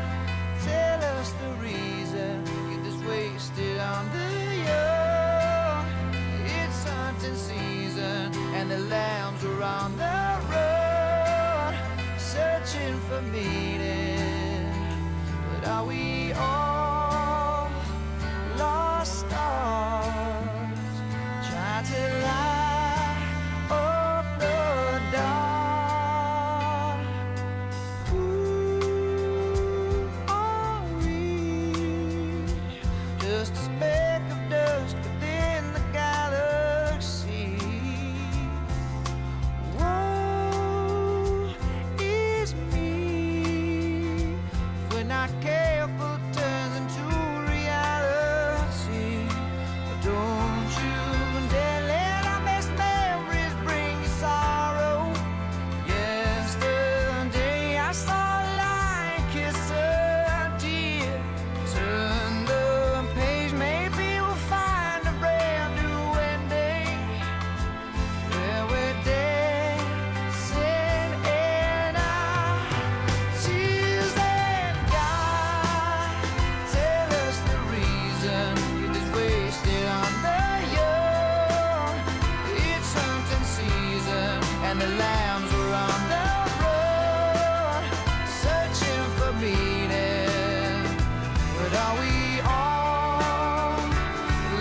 tell us the reason get this wasted on the young. It's hunting season and the lambs are on the road, searching for meaning. But are we all lost stars, trying to light up the dark? Who are we? Just a speck of dust within the galaxy. Woe is me if we're not careful, it turns into reality. Don't you dare let our best memories bring you sorrow. Yesterday I saw a lion kiss a deer. Turn the page, maybe we'll find a brand new ending. Yeah, we're dancing in our Tuesday. God, tell us the reason youth is wasted on the young. It's hunting season and the lambs are on the run, searching for meaning. But are we all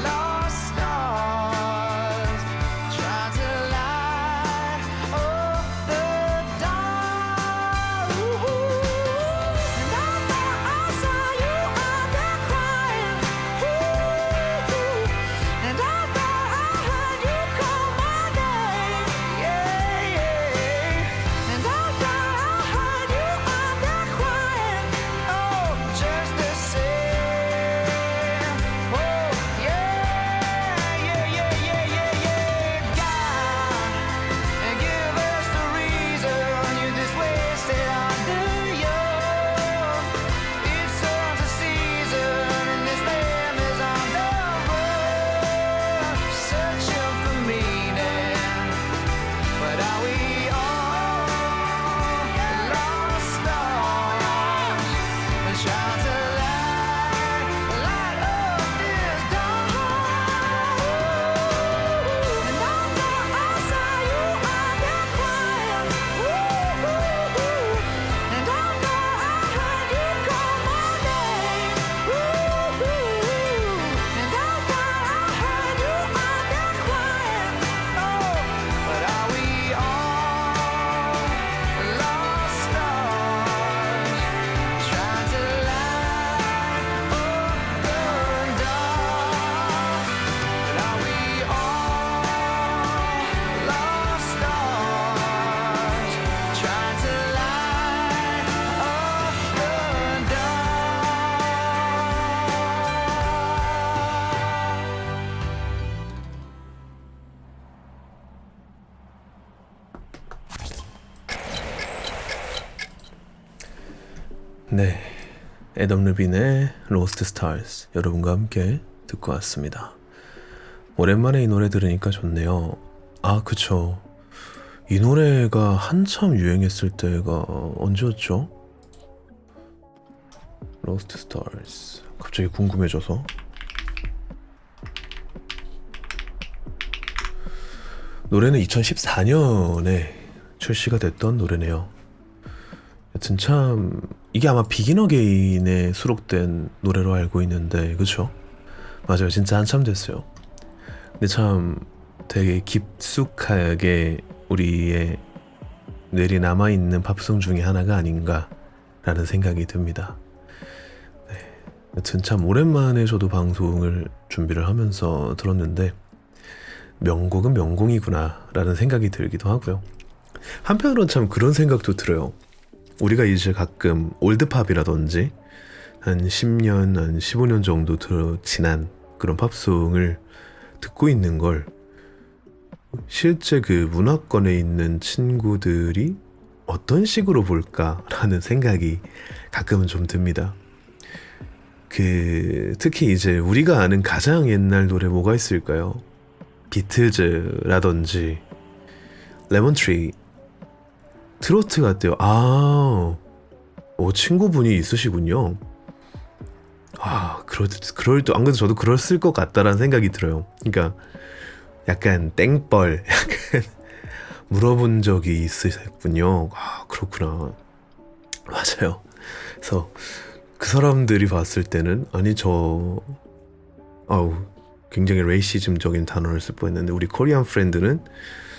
lost stars, trying to light up the dark? And I thought I saw you out there crying. And I thought I heard you call my name. Yeah, yeah. And I thought I heard you out there crying. Oh, just the same. Oh, yeah, yeah, yeah, yeah, yeah, yeah. God, and give us the reason you're this wasted on the young. It's summer season and this lamb is on the run, searching for meaning. But are we all lost stars, trying to light up this dark? And I thought I saw you out there crying. And I thought I heard you call my name. And I thought I heard you out there crying. Oh, but are we all lost stars, trying to light up the dark? But are we all lost stars, trying to light up the 네, 애덤 르빈의 로스트 스타즈 여러분과 함께 듣고 왔습니다. 오랜만에 이 노래 들으니까 좋네요. 아, 그쵸. 이 노래가 한참 유행했을 때가 언제였죠? 로스트 스타즈. 갑자기 궁금해져서. 노래는 2014년에 출시가 됐던 노래네요. 여튼 참 이게 아마 비긴 어게인에 수록된 노래로 알고 있는데 그쵸? 맞아요. 진짜 한참 됐어요. 근데 참 되게 깊숙하게 우리의 뇌리 남아있는 팝송 중에 하나가 아닌가라는 생각이 듭니다. 네. 여튼 참 오랜만에 저도 방송을 준비를 하면서 들었는데 명곡은 명곡이구나 라는 생각이 들기도 하고요. 한편으로는 참 그런 생각도 들어요. 우리가 이제 가끔 올드팝이라든지 한 10년, 한 15년 정도 지난 그런 팝송을 듣고 있는 걸 실제 그 문화권에 있는 친구들이 어떤 식으로 볼까라는 생각이 가끔은 좀 듭니다. 특히 이제 우리가 아는 가장 옛날 노래 뭐가 있을까요? 비틀즈라든지 레몬트리, 트로트 같대요. 친구분이 있으시군요. 안 그래도 저도 그랬을 것 같다라는 생각이 들어요. 그러니까 약간 땡벌, 약간 물어본 적이 있으셨군요. 그렇구나. 맞아요. 그래서 그 사람들이 봤을 때는 굉장히 레이시즘적인 단어를 쓸 뻔했는데 우리 코리안 프렌드는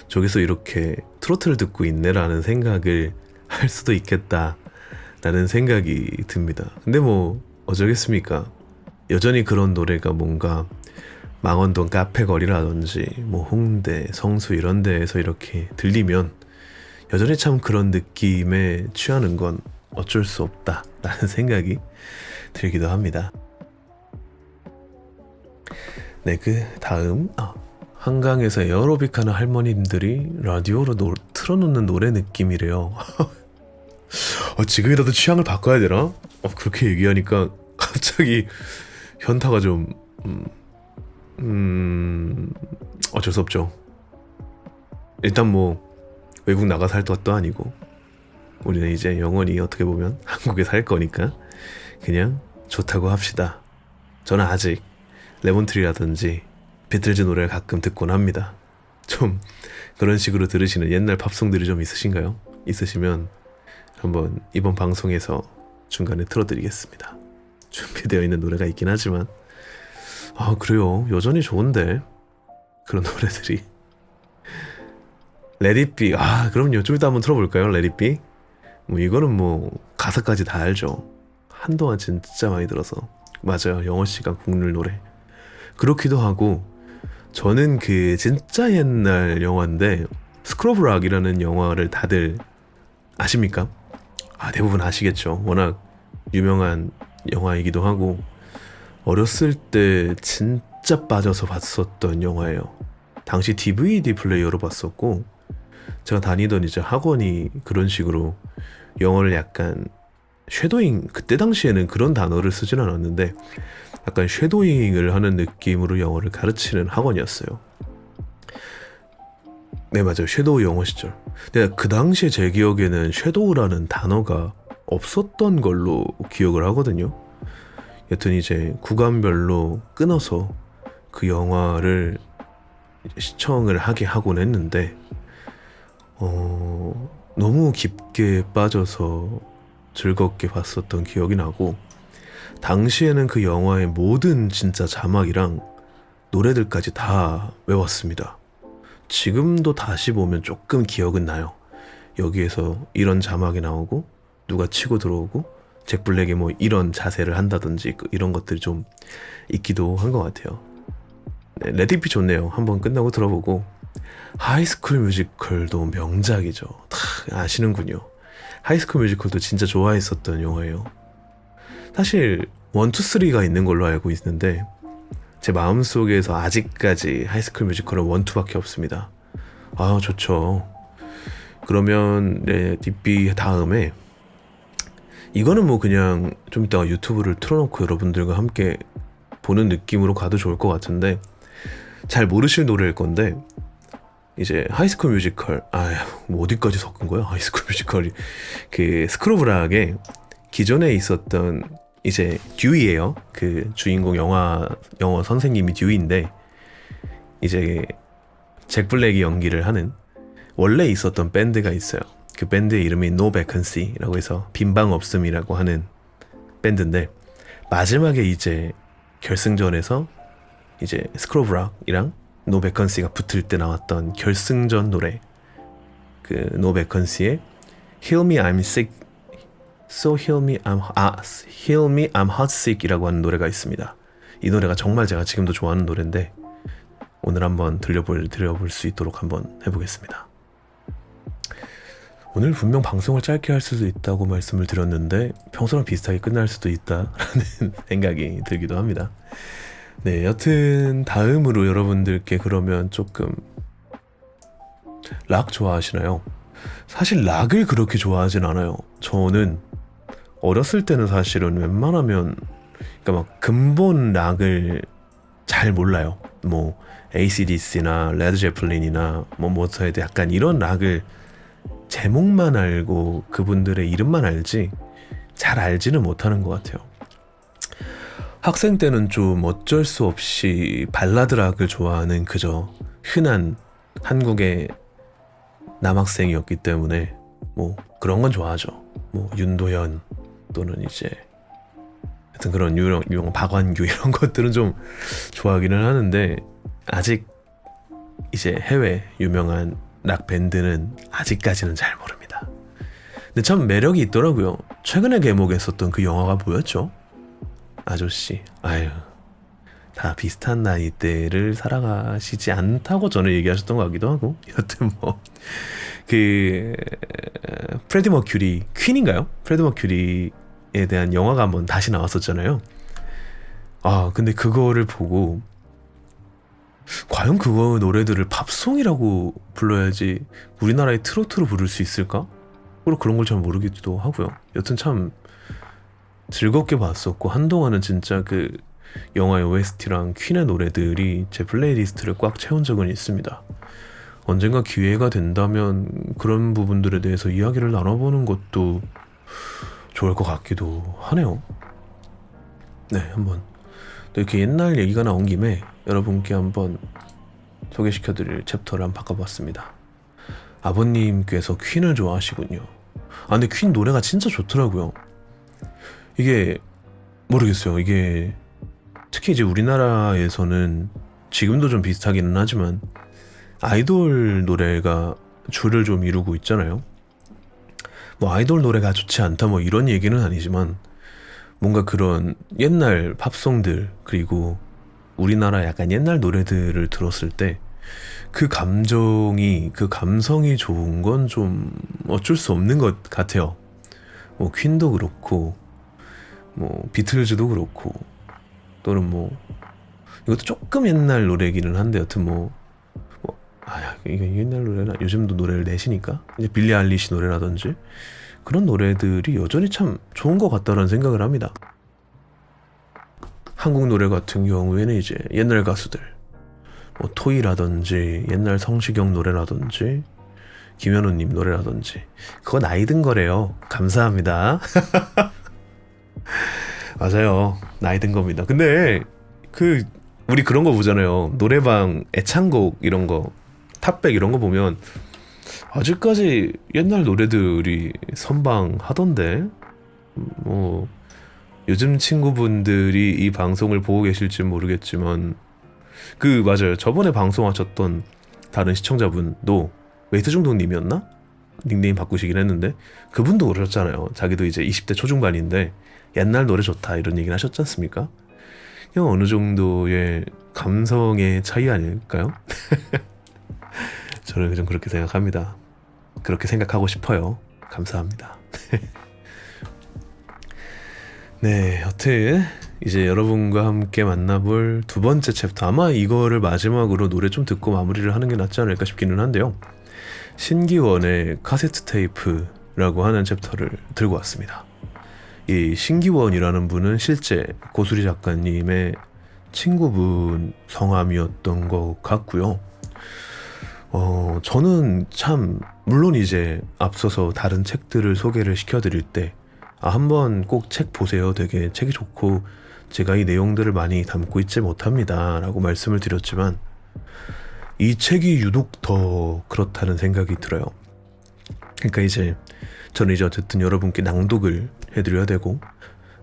저기서 이렇게 트로트를 듣고 있네라는 생각을 할 수도 있겠다라는 생각이 듭니다. 근데 뭐 어쩌겠습니까? 여전히 그런 노래가 뭔가 망원동 카페 거리라든지 뭐 홍대, 성수 이런 데에서 이렇게 들리면 여전히 참 그런 느낌에 취하는 건 어쩔 수 없다라는 생각이 들기도 합니다. 네, 그 다음 한강에서 에어로빅하는 할머님들이 라디오로 틀어놓는 노래 느낌이래요. 지금이라도 취향을 바꿔야 되나? 그렇게 얘기하니까 갑자기 현타가 좀 어쩔 수 없죠. 일단 뭐 외국 나가 살 것도 아니고 우리는 이제 영원히 어떻게 보면 한국에 살 거니까 그냥 좋다고 합시다. 저는 아직 레몬트리라든지 비틀즈 노래를 가끔 듣곤 합니다. 좀 그런 식으로 들으시는 옛날 팝송들이 좀 있으신가요? 있으시면 한번 이번 방송에서 중간에 틀어드리겠습니다. 준비되어 있는 노래가 있긴 하지만 그래요. 여전히 좋은데 그런 노래들이. Let It Be. 그럼요. 좀 이따 한번 틀어볼까요? Let It Be. 뭐 이거는 뭐 가사까지 다 알죠. 한동안 진짜 많이 들어서. 맞아요. 영어 시간 국룰 노래. 그렇기도 하고 저는 그 진짜 옛날 영화인데 스크러브락이라는 영화를 다들 아십니까? 대부분 아시겠죠. 워낙 유명한 영화이기도 하고 어렸을 때 진짜 빠져서 봤었던 영화예요. 당시 DVD 플레이어로 봤었고 제가 다니던 이제 학원이 그런 식으로 영어를 약간 쉐도잉, 그때 당시에는 그런 단어를 쓰진 않았는데 약간 쉐도잉을 하는 느낌으로 영어를 가르치는 학원이었어요. 네, 맞아요. 섀도우 영어 시절. 근데 그 당시에 제 기억에는 섀도우라는 단어가 없었던 걸로 기억을 하거든요. 여튼 이제 구간별로 끊어서 그 영화를 시청을 하게 하곤 했는데 너무 깊게 빠져서 즐겁게 봤었던 기억이 나고 당시에는 그 영화의 모든 진짜 자막이랑 노래들까지 다 외웠습니다. 지금도 다시 보면 조금 기억은 나요. 여기에서 이런 자막이 나오고 누가 치고 들어오고 잭 블랙이 뭐 이런 자세를 한다든지 이런 것들이 좀 있기도 한 것 같아요. 네, 레디피 좋네요. 한번 끝나고 들어보고. 하이스쿨 뮤지컬도 명작이죠. 다 아시는군요. 하이스쿨 뮤지컬도 진짜 좋아했었던 영화예요. 사실 1, 2, 3가 있는 걸로 알고 있는데 제 마음속에서 아직까지 하이스쿨 뮤지컬은 1, 2밖에 없습니다. 좋죠. 그러면 레디피 다음에 이거는 뭐 그냥 좀 이따가 유튜브를 틀어놓고 여러분들과 함께 보는 느낌으로 가도 좋을 것 같은데 잘 모르실 노래일 건데 이제 하이스쿨 뮤지컬 뭐 어디까지 섞은 거야? 하이스쿨 뮤지컬이 그 스크로브락에 기존에 있었던 이제 듀이예요. 그 주인공 영어 선생님이 듀이인데 이제 잭 블랙이 연기를 하는 원래 있었던 밴드가 있어요. 그 밴드의 이름이 No Vacancy라고 해서 빈방 없음이라고 하는 밴드인데, 마지막에 이제 결승전에서 이제 스크로브락이랑 No Vacancy가 붙을 때 나왔던 결승전 노래, 그 No Vacancy의 Heal Me I'm Sick, So Heal Me Heal Me I'm Hot Sick이라고 하는 노래가 있습니다. 이 노래가 정말 제가 지금도 좋아하는 노래인데 오늘 한번 들려볼 수 있도록 한번 해보겠습니다. 오늘 분명 방송을 짧게 할 수도 있다고 말씀을 드렸는데 평소랑 비슷하게 끝날 수도 있다라는 생각이 들기도 합니다. 네, 여튼 다음으로 여러분들께 그러면 조금 락 좋아하시나요? 사실 락을 그렇게 좋아하진 않아요. 저는 어렸을 때는 사실은 웬만하면 그러니까 막 근본 락을 잘 몰라요. 뭐 AC/DC나 레드 제플린이나 뭐 모터헤드 약간 이런 락을 제목만 알고 그분들의 이름만 알지 잘 알지는 못하는 것 같아요. 학생 때는 좀 어쩔 수 없이 발라드 락을 좋아하는 그저 흔한 한국의 남학생이었기 때문에 뭐 그런 건 좋아하죠. 뭐 윤도현 또는 이제 하여튼 그런 유명 박완규 이런 것들은 좀 좋아하기는 하는데 아직 이제 해외 유명한 락 밴드는 아직까지는 잘 모릅니다. 근데 참 매력이 있더라고요. 최근에 개봉했었던 그 영화가 뭐였죠? 아저씨. 아유, 다 비슷한 나이대를 살아가시지 않다고 저는 얘기하셨던 것 같기도 하고. 여튼 뭐 그 프레디 머큐리 퀸인가요? 프레디 머큐리에 대한 영화가 한번 다시 나왔었잖아요. 아 근데 그거를 보고 과연 그거 노래들을 팝송이라고 불러야지 우리나라의 트로트로 부를 수 있을까? 그런 걸 잘 모르겠기도 하고요. 여튼 참 즐겁게 봤었고 한동안은 진짜 그 영화의 OST랑 퀸의 노래들이 제 플레이리스트를 꽉 채운 적은 있습니다. 언젠가 기회가 된다면 그런 부분들에 대해서 이야기를 나눠보는 것도 좋을 것 같기도 하네요. 네, 한번 또 이렇게 옛날 얘기가 나온 김에 여러분께 한번 소개시켜드릴 챕터를 한번 바꿔봤습니다. 아버님께서 퀸을 좋아하시군요. 아 근데 퀸 노래가 진짜 좋더라고요. 이게 모르겠어요. 이게 특히 이제 우리나라에서는 지금도 좀 비슷하기는 하지만 아이돌 노래가 줄을 좀 이루고 있잖아요. 뭐 아이돌 노래가 좋지 않다 뭐 이런 얘기는 아니지만 뭔가 그런 옛날 팝송들 그리고 우리나라 약간 옛날 노래들을 들었을 때 그 감정이 그 감성이 좋은 건 좀 어쩔 수 없는 것 같아요. 뭐 퀸도 그렇고 뭐 비틀즈도 그렇고 또는 뭐 이것도 조금 옛날 노래기는 한데 여튼 이거 옛날 노래나 요즘도 노래를 내시니까 이제 빌리 아일리시 노래라든지 그런 노래들이 여전히 참 좋은 것 같다라는 생각을 합니다. 한국 노래 같은 경우에는 이제 옛날 가수들 뭐 토이라든지 옛날 성시경 노래라든지 김현우님 노래라든지 그거 나이 든 거래요. 감사합니다. 맞아요. 나이 든 겁니다. 근데 우리 그런 거 보잖아요. 노래방 애창곡 이런 거 탑백 이런 거 보면 아직까지 옛날 노래들이 선방하던데 뭐 요즘 친구분들이 이 방송을 보고 계실지 모르겠지만 맞아요. 저번에 방송하셨던 다른 시청자분도 웨이트 중독님이었나? 닉네임 바꾸시긴 했는데 그분도 그러셨잖아요. 자기도 이제 20대 초중반인데 옛날 노래 좋다 이런 얘기를 하셨지 않습니까? 이건 어느 정도의 감성의 차이 아닐까요? 저는 좀 그렇게 생각합니다. 그렇게 생각하고 싶어요. 감사합니다. 네, 여튼 이제 여러분과 함께 만나볼 두 번째 챕터, 아마 이거를 마지막으로 노래 좀 듣고 마무리를 하는 게 낫지 않을까 싶기는 한데요. 신기원의 카세트 테이프라고 하는 챕터를 들고 왔습니다. 이 신기원이라는 분은 실제 고수리 작가님의 친구분 성함이었던 것 같고요. 저는 참 물론 이제 앞서서 다른 책들을 소개를 시켜드릴 때 한번 꼭 책 보세요. 되게 책이 좋고 제가 이 내용들을 많이 담고 있지 못합니다 라고 말씀을 드렸지만 이 책이 유독 더 그렇다는 생각이 들어요. 그러니까 이제 저는 이제 어쨌든 여러분께 낭독을 해드려야 되고,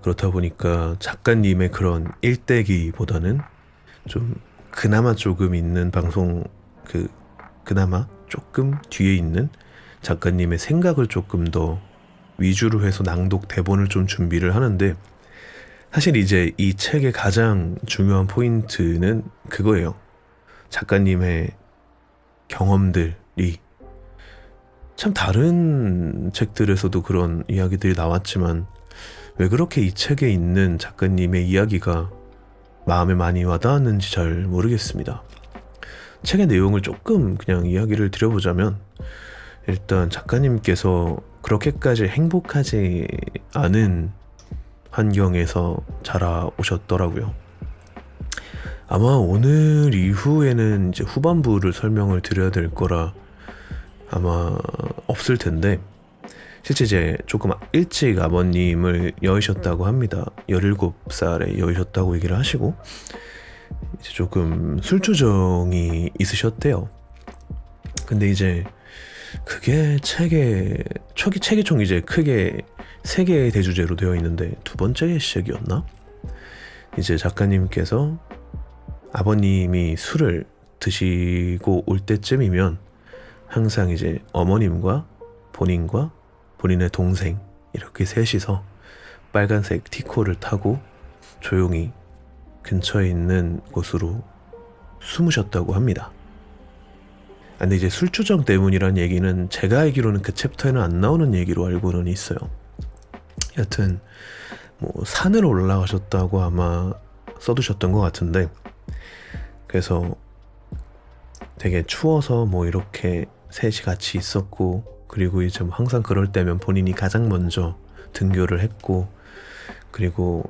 그렇다 보니까 작가님의 그런 일대기보다는 좀 그나마 조금 있는 방송, 그나마 조금 뒤에 있는 작가님의 생각을 조금 더 위주로 해서 낭독 대본을 좀 준비를 하는데, 사실 이제 이 책의 가장 중요한 포인트는 그거예요. 작가님의 경험들이 참 다른 책들에서도 그런 이야기들이 나왔지만 왜 그렇게 이 책에 있는 작가님의 이야기가 마음에 많이 와닿았는지 잘 모르겠습니다. 책의 내용을 조금 그냥 이야기를 드려보자면, 일단 작가님께서 그렇게까지 행복하지 않은 환경에서 자라오셨더라고요. 아마 오늘 이후에는 이제 후반부를 설명을 드려야 될 거라 아마 없을 텐데, 실제 이제 조금 일찍 아버님을 여의셨다고 합니다. 17살에 여의셨다고 얘기를 하시고, 이제 조금 술주정이 있으셨대요. 근데 이제 그게 책에 총 이제 크게 3개의 대주제로 되어 있는데, 두 번째의 시작이었나? 이제 작가님께서 아버님이 술을 드시고 올 때쯤이면 항상 이제 어머님과 본인과 본인의 동생 이렇게 셋이서 빨간색 티코를 타고 조용히 근처에 있는 곳으로 숨으셨다고 합니다. 근데 이제 술주정 때문이란 얘기는 제가 알기로는 그 챕터에는 안 나오는 얘기로 알고는 있어요. 여튼 뭐 산을 올라가셨다고 아마 써두셨던 것 같은데, 그래서 되게 추워서 뭐 이렇게 셋이 같이 있었고, 그리고 이제 뭐 항상 그럴 때면 본인이 가장 먼저 등교를 했고, 그리고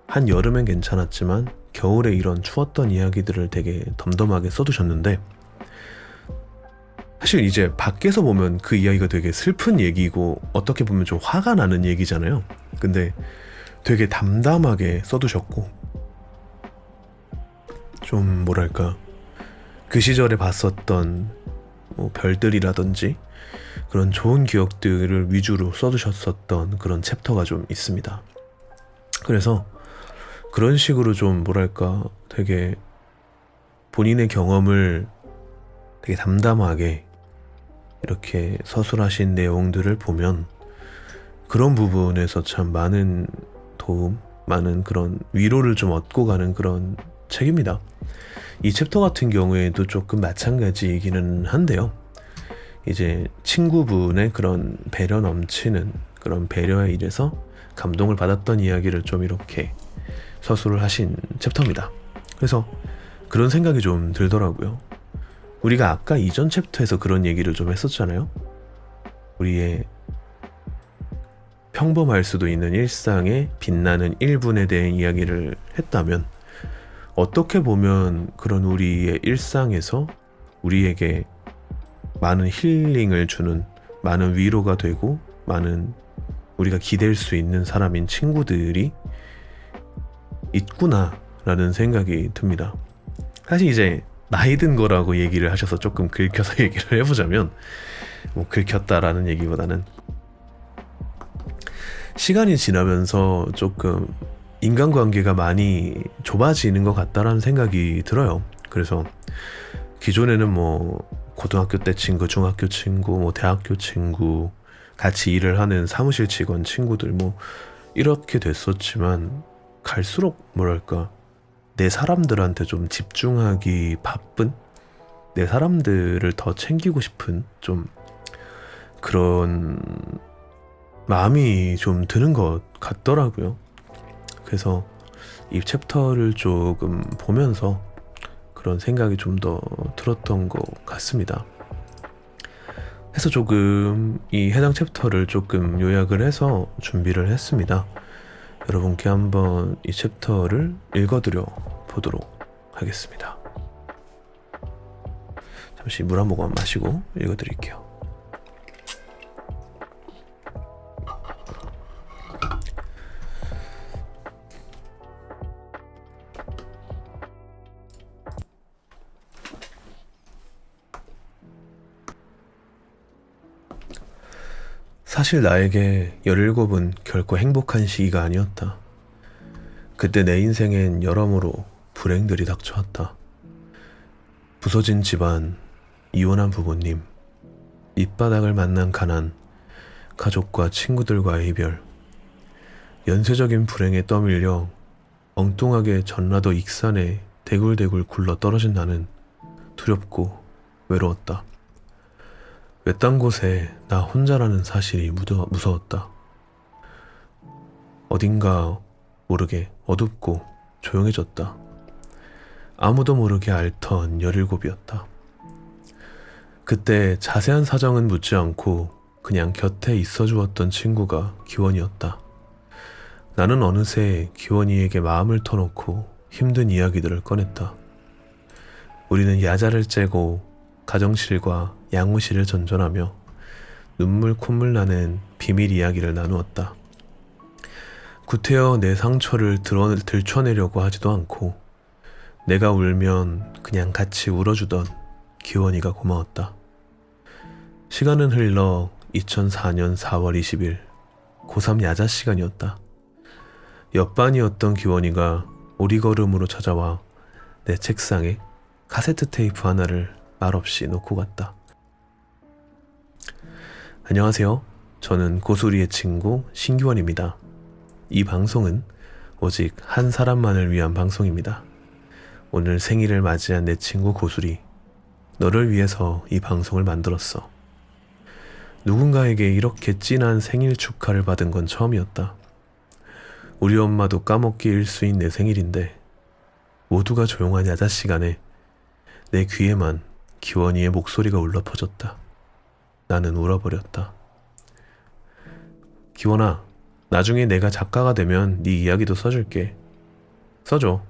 한 여름엔 괜찮았지만 겨울에 이런 추웠던 이야기들을 되게 덤덤하게 써두셨는데, 사실 이제 밖에서 보면 그 이야기가 되게 슬픈 얘기고 어떻게 보면 좀 화가 나는 얘기잖아요. 근데 되게 담담하게 써두셨고, 좀 뭐랄까, 그 시절에 봤었던 뭐 별들이라든지 그런 좋은 기억들을 위주로 써두셨었던 그런 챕터가 좀 있습니다. 그래서 그런 식으로 좀 뭐랄까, 되게 본인의 경험을 되게 담담하게 이렇게 서술하신 내용들을 보면 그런 부분에서 참 많은 도움, 많은 그런 위로를 좀 얻고 가는 그런 책입니다. 이 챕터 같은 경우에도 조금 마찬가지이기는 한데요. 이제 친구분의 그런 배려 넘치는 그런 배려에 의해서 감동을 받았던 이야기를 좀 이렇게 서술을 하신 챕터입니다. 그래서 그런 생각이 좀 들더라고요. 우리가 아까 이전 챕터에서 그런 얘기를 좀 했었잖아요. 우리의 평범할 수도 있는 일상의 빛나는 1분에 대한 이야기를 했다면, 어떻게 보면 그런 우리의 일상에서 우리에게 많은 힐링을 주는, 많은 위로가 되고 많은 우리가 기댈 수 있는 사람인 친구들이 있구나 라는 생각이 듭니다. 사실 이제 나이 든 거라고 얘기를 하셔서 조금 긁혀서 얘기를 해보자면, 뭐 긁혔다라는 얘기보다는 시간이 지나면서 조금 인간관계가 많이 좁아지는 것 같다라는 생각이 들어요. 그래서 기존에는 뭐 고등학교 때 친구, 중학교 친구, 뭐 대학교 친구, 같이 일을 하는 사무실 직원 친구들 뭐 이렇게 됐었지만, 갈수록 뭐랄까, 내 사람들한테 좀 집중하기 바쁜, 내 사람들을 더 챙기고 싶은 좀 그런 마음이 좀 드는 것 같더라고요. 그래서 이 챕터를 조금 보면서 그런 생각이 좀 더 들었던 것 같습니다. 해서 조금 이 해당 챕터를 조금 요약을 해서 준비를 했습니다. 여러분께 한번 이 챕터를 읽어드려 보도록 하겠습니다. 잠시 물 한 모금 마시고 읽어드릴게요. 사실 나에게 17은 결코 행복한 시기가 아니었다. 그때 내 인생엔 여러모로 불행들이 닥쳐왔다. 부서진 집안, 이혼한 부모님, 밑바닥을 만난 가난, 가족과 친구들과의 이별, 연쇄적인 불행에 떠밀려 엉뚱하게 전라도 익산에 대굴대굴 굴러 떨어진 나는 두렵고 외로웠다. 외딴 곳에 나 혼자라는 사실이 무서웠다. 어딘가 모르게 어둡고 조용해졌다. 아무도 모르게 앓던 17이었다. 그때 자세한 사정은 묻지 않고 그냥 곁에 있어 주었던 친구가 기원이었다. 나는 어느새 기원이에게 마음을 터놓고 힘든 이야기들을 꺼냈다. 우리는 야자를 째고 가정실과 양호실을 전전하며 눈물 콧물 나는 비밀 이야기를 나누었다. 구태여 내 상처를 들춰내려고 하지도 않고 내가 울면 그냥 같이 울어주던 기원이가 고마웠다. 시간은 흘러 2004년 4월 20일 고3 야자 시간이었다. 옆반이었던 기원이가 오리걸음으로 찾아와 내 책상에 카세트 테이프 하나를 말없이 놓고 갔다. 안녕하세요. 저는 고수리의 친구 신기원입니다. 이 방송은 오직 한 사람만을 위한 방송입니다. 오늘 생일을 맞이한 내 친구 고수리, 너를 위해서 이 방송을 만들었어. 누군가에게 이렇게 진한 생일 축하를 받은 건 처음이었다. 우리 엄마도 까먹기 일수인 내 생일인데 모두가 조용한 야자 시간에 내 귀에만 기원이의 목소리가 울려 퍼졌다. 나는 울어버렸다. 기원아, 나중에 내가 작가가 되면 네 이야기도 써줄게. 써줘.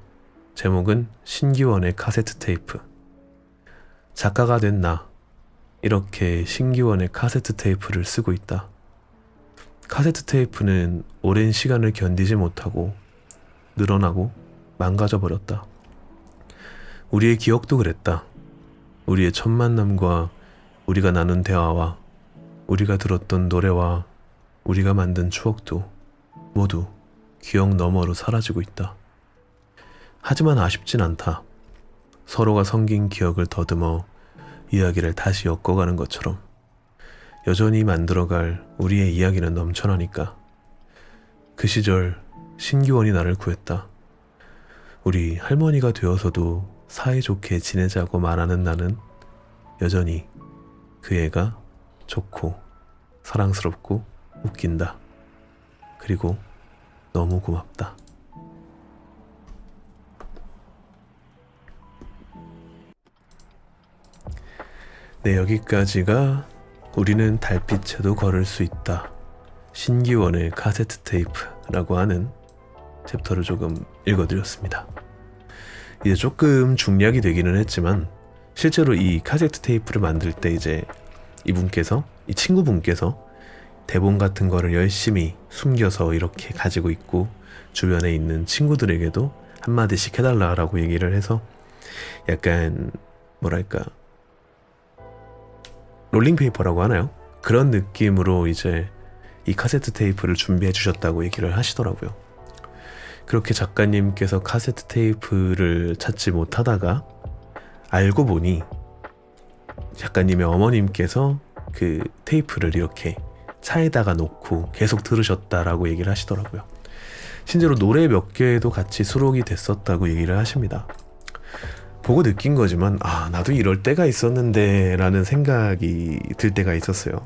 제목은 신기원의 카세트 테이프. 작가가 된 나, 이렇게 신기원의 카세트 테이프를 쓰고 있다. 카세트 테이프는 오랜 시간을 견디지 못하고 늘어나고 망가져 버렸다. 우리의 기억도 그랬다. 우리의 첫 만남과 우리가 나눈 대화와 우리가 들었던 노래와 우리가 만든 추억도 모두 기억 너머로 사라지고 있다. 하지만 아쉽진 않다. 서로가 섬긴 기억을 더듬어 이야기를 다시 엮어가는 것처럼 여전히 만들어갈 우리의 이야기는 넘쳐나니까. 그 시절 신기원이 나를 구했다. 우리 할머니가 되어서도 사이좋게 지내자고 말하는 나는 여전히 그 애가 좋고 사랑스럽고 웃긴다. 그리고 너무 고맙다. 네, 여기까지가 우리는 달빛에도 걸을 수 있다. 신기원의 카세트 테이프라고 하는 챕터를 조금 읽어드렸습니다. 이제 조금 중략이 되기는 했지만 실제로 이 카세트 테이프를 만들 때 이제 이 친구분께서 대본 같은 거를 열심히 숨겨서 이렇게 가지고 있고 주변에 있는 친구들에게도 한마디씩 해달라고 얘기를 해서 약간 뭐랄까 롤링페이퍼라고 하나요? 그런 느낌으로 이제 이 카세트 테이프를 준비해 주셨다고 얘기를 하시더라고요. 그렇게 작가님께서 카세트 테이프를 찾지 못하다가 알고 보니 작가님의 어머님께서 그 테이프를 이렇게 차에다가 놓고 계속 들으셨다라고 얘기를 하시더라고요. 실제로 노래 몇 개도 같이 수록이 됐었다고 얘기를 하십니다. 보고 느낀 거지만 나도 이럴 때가 있었는데 라는 생각이 들 때가 있었어요.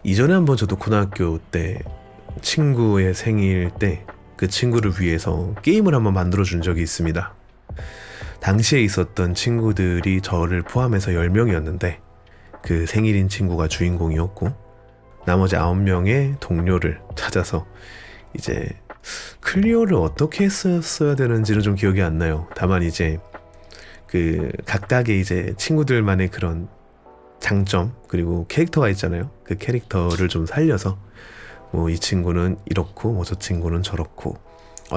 이전에 한번 저도 고등학교 때 친구의 생일 때 그 친구를 위해서 게임을 한번 만들어 준 적이 있습니다. 당시에 있었던 친구들이 저를 포함해서 10명이었는데 그 생일인 친구가 주인공이었고 나머지 9명의 동료를 찾아서 이제 클리어를 어떻게 했었어야 되는지는 좀 기억이 안 나요. 다만 이제 그 각각의 이제 친구들만의 그런 장점 그리고 캐릭터가 있잖아요. 그 캐릭터를 좀 살려서 뭐 이 친구는 이렇고 뭐 저 친구는 저렇고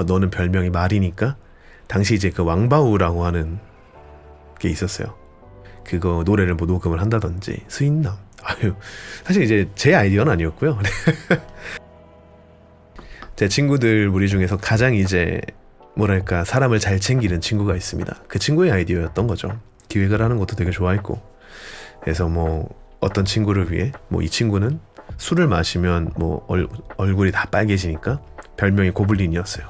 너는 별명이 말이니까 당시 이제 그 왕바우라고 하는 게 있었어요. 그거 노래를 뭐 녹음을 한다든지 스윗남 아유, 사실 이제 제 아이디어는 아니었고요. 제 친구들 무리 중에서 가장 이제 뭐랄까 사람을 잘 챙기는 친구가 있습니다. 그 친구의 아이디어였던 거죠. 기획을 하는 것도 되게 좋아했고, 그래서 뭐 어떤 친구를 위해 뭐 이 친구는 술을 마시면 뭐 얼굴이 다 빨개지니까 별명이 고블린이었어요.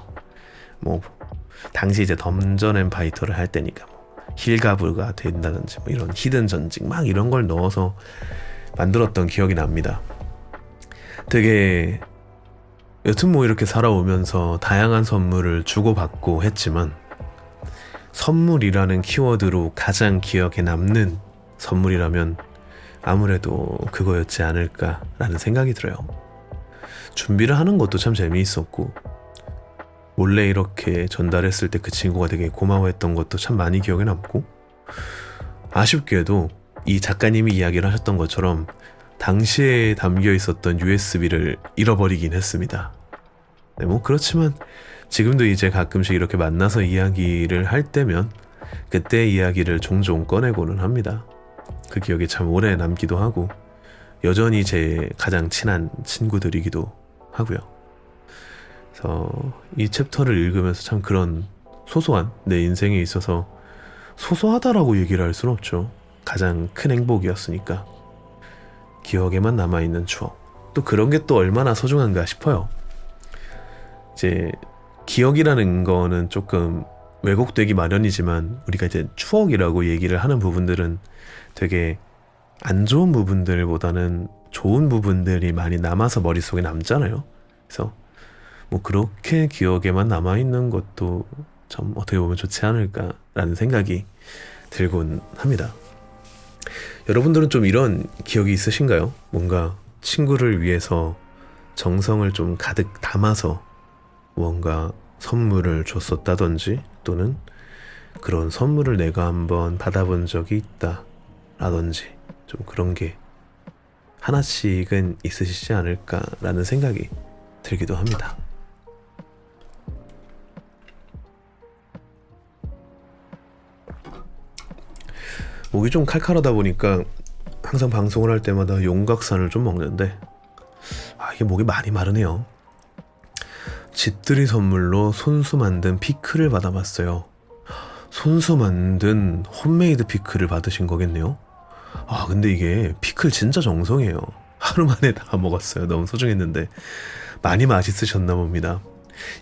뭐 당시 이제 던전 앤 파이터를 할 때니까 뭐 힐가브가 된다든지 뭐 이런 히든 전직 막 이런 걸 넣어서 만들었던 기억이 납니다. 되게 여튼 뭐 이렇게 살아오면서 다양한 선물을 주고받고 했지만 선물이라는 키워드로 가장 기억에 남는 선물이라면 아무래도 그거였지 않을까라는 생각이 들어요. 준비를 하는 것도 참 재미있었고 몰래 이렇게 전달했을 때 그 친구가 되게 고마워했던 것도 참 많이 기억에 남고, 아쉽게도 이 작가님이 이야기를 하셨던 것처럼 당시에 담겨 있었던 USB를 잃어버리긴 했습니다. 네, 뭐 그렇지만 지금도 이제 가끔씩 이렇게 만나서 이야기를 할 때면 그때 이야기를 종종 꺼내고는 합니다. 그 기억이 참 오래 남기도 하고 여전히 제 가장 친한 친구들이기도 하고요. 그래서 이 챕터를 읽으면서 참 그런 소소한 내 인생에 있어서 소소하다라고 얘기를 할 수는 없죠. 가장 큰 행복이었으니까 기억에만 남아있는 추억, 또 그런 게 또 얼마나 소중한가 싶어요. 이제 기억이라는 거는 조금 왜곡되기 마련이지만 우리가 이제 추억이라고 얘기를 하는 부분들은 되게 안 좋은 부분들보다는 좋은 부분들이 많이 남아서 머릿속에 남잖아요. 그래서 뭐 그렇게 기억에만 남아있는 것도 참 어떻게 보면 좋지 않을까라는 생각이 들곤 합니다. 여러분들은 좀 이런 기억이 있으신가요? 뭔가 친구를 위해서 정성을 좀 가득 담아서 뭔가 선물을 줬었다든지, 또는 그런 선물을 내가 한번 받아본 적이 있다 라든지, 좀 그런 게 하나씩은 있으시지 않을까라는 생각이 들기도 합니다. 목이 좀 칼칼하다 보니까 항상 방송을 할 때마다 용각산을 좀 먹는데 이게 목이 많이 마르네요. 집들이 선물로 손수 만든 피클을 받아봤어요. 손수 만든 홈메이드 피클을 받으신 거겠네요. 근데 이게 피클 진짜 정성이에요. 하루 만에 다 먹었어요. 너무 소중했는데 많이 맛있으셨나 봅니다.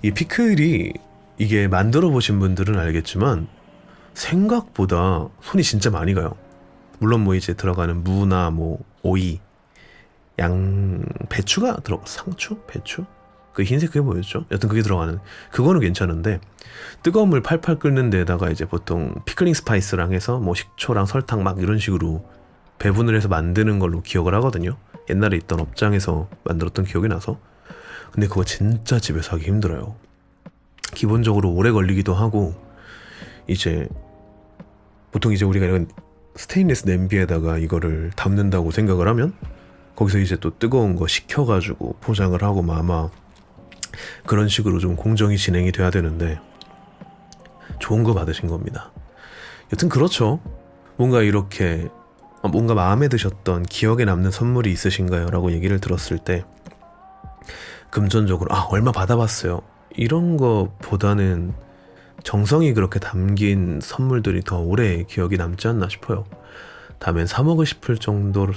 이 피클이 이게 만들어 보신 분들은 알겠지만 생각보다 손이 진짜 많이 가요. 물론 뭐 이제 들어가는 무나 뭐 오이, 배추가 상추? 배추? 그 흰색 그게 뭐였죠? 여튼 그게 들어가는 그거는 괜찮은데, 뜨거운 물 팔팔 끓는 데다가 이제 보통 피클링 스파이스랑 해서 뭐 식초랑 설탕 막 이런 식으로 배분을 해서 만드는 걸로 기억을 하거든요. 옛날에 있던 업장에서 만들었던 기억이 나서. 근데 그거 진짜 집에서 하기 힘들어요. 기본적으로 오래 걸리기도 하고, 이제 보통 이제 우리가 이런 스테인리스 냄비에다가 이거를 담는다고 생각을 하면 거기서 이제 또 뜨거운 거 식혀가지고 포장을 하고 아마 그런 식으로 좀 공정이 진행이 돼야 되는데 좋은 거 받으신 겁니다. 여튼 그렇죠. 뭔가 이렇게 뭔가 마음에 드셨던 기억에 남는 선물이 있으신가요? 라고 얘기를 들었을 때 금전적으로 얼마 받아봤어요 이런 거보다는 정성이 그렇게 담긴 선물들이 더 오래 기억이 남지 않나 싶어요. 다음엔 사 먹고 싶을 정도로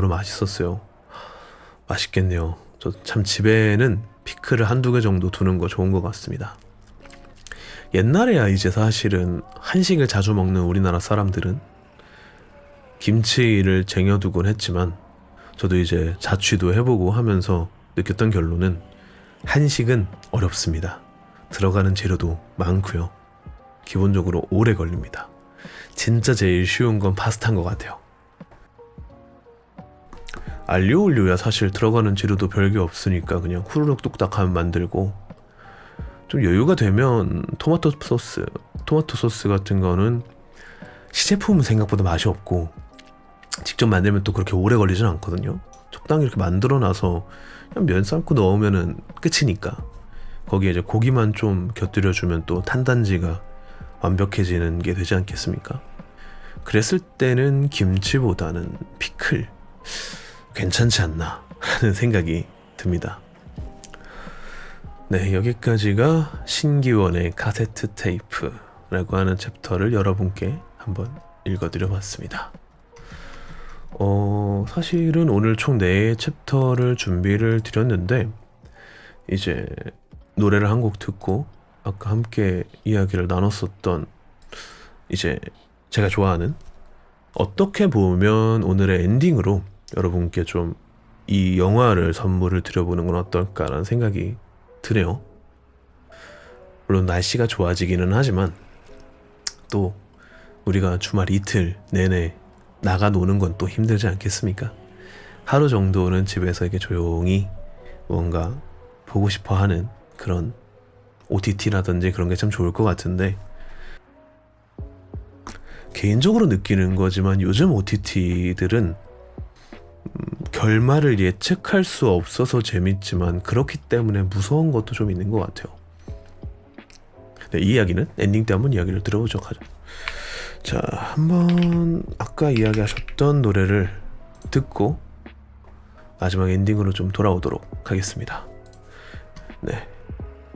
맛있었어요. 맛있겠네요. 저 참 집에는 피클을 한두 개 정도 두는 거 좋은 것 같습니다. 옛날에야 이제 사실은 한식을 자주 먹는 우리나라 사람들은 김치를 쟁여두곤 했지만, 저도 이제 자취도 해보고 하면서 느꼈던 결론은 한식은 어렵습니다. 들어가는 재료도 많고요. 기본적으로 오래 걸립니다. 진짜 제일 쉬운 건 파스타인 것 같아요. 알리오 올리오야 사실 들어가는 재료도 별게 없으니까 그냥 후루룩 뚝딱 하면 만들고, 좀 여유가 되면 토마토 소스 같은 거는 시제품은 생각보다 맛이 없고 직접 만들면 또 그렇게 오래 걸리진 않거든요. 적당히 이렇게 만들어 놔서 그냥 면 삶고 넣으면은 끝이니까. 거기에 이제 고기만 좀 곁들여주면 또 탄단지가 완벽해지는 게 되지 않겠습니까? 그랬을 때는 김치보다는 피클, 괜찮지 않나 하는 생각이 듭니다. 네, 여기까지가 신기원의 카세트 테이프라고 하는 챕터를 여러분께 한번 읽어드려 봤습니다. 사실은 오늘 총 4 챕터를 준비를 드렸는데 이제 노래를 한 곡 듣고 아까 함께 이야기를 나눴었던 이제 제가 좋아하는 어떻게 보면 오늘의 엔딩으로 여러분께 좀 이 영화를 선물을 드려보는 건 어떨까라는 생각이 드네요. 물론 날씨가 좋아지기는 하지만 또 우리가 주말 이틀 내내 나가 노는 건 또 힘들지 않겠습니까? 하루 정도는 집에서 이렇게 조용히 뭔가 보고 싶어 하는 그런 OTT라든지 그런 게 참 좋을 것 같은데, 개인적으로 느끼는 거지만 요즘 OTT들은 결말을 예측할 수 없어서 재밌지만 그렇기 때문에 무서운 것도 좀 있는 것 같아요. 네, 이 이야기는 엔딩 때 한번 이야기를 들어보도록 하죠. 자, 한번 아까 이야기하셨던 노래를 듣고 마지막 엔딩으로 좀 돌아오도록 하겠습니다. 네,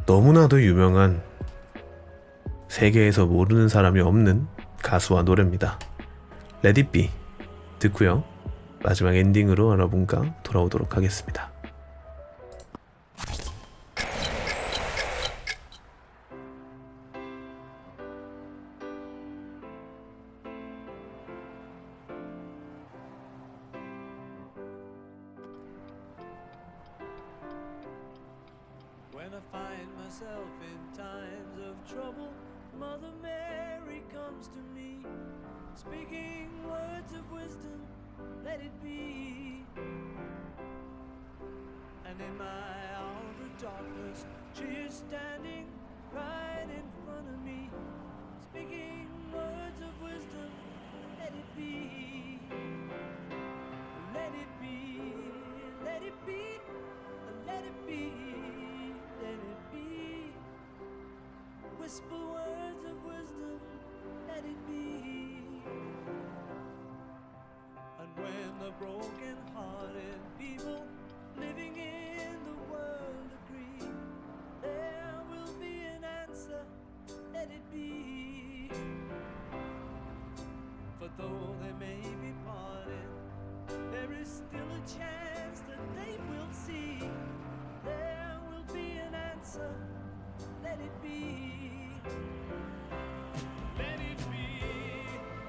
너무나도 유명한, 세계에서 모르는 사람이 없는 가수와 노래입니다. Let It Be 듣고요, 마지막 엔딩으로 여러분과 돌아오도록 하겠습니다. When I find myself in times of trouble, Mother Mary comes to me, speaking words of wisdom, let it be. And in my hour of darkness, she is standing right in front of me, speaking words of wisdom, let it be. Let it be, let it be, let it be. Let it be. Whisper words of wisdom, let it be. And when the broken-hearted people living in the world agree, there will be an answer, let it be. For though they may be parted, there is still a chance that they will see. There will be an answer, let it be. Let it be,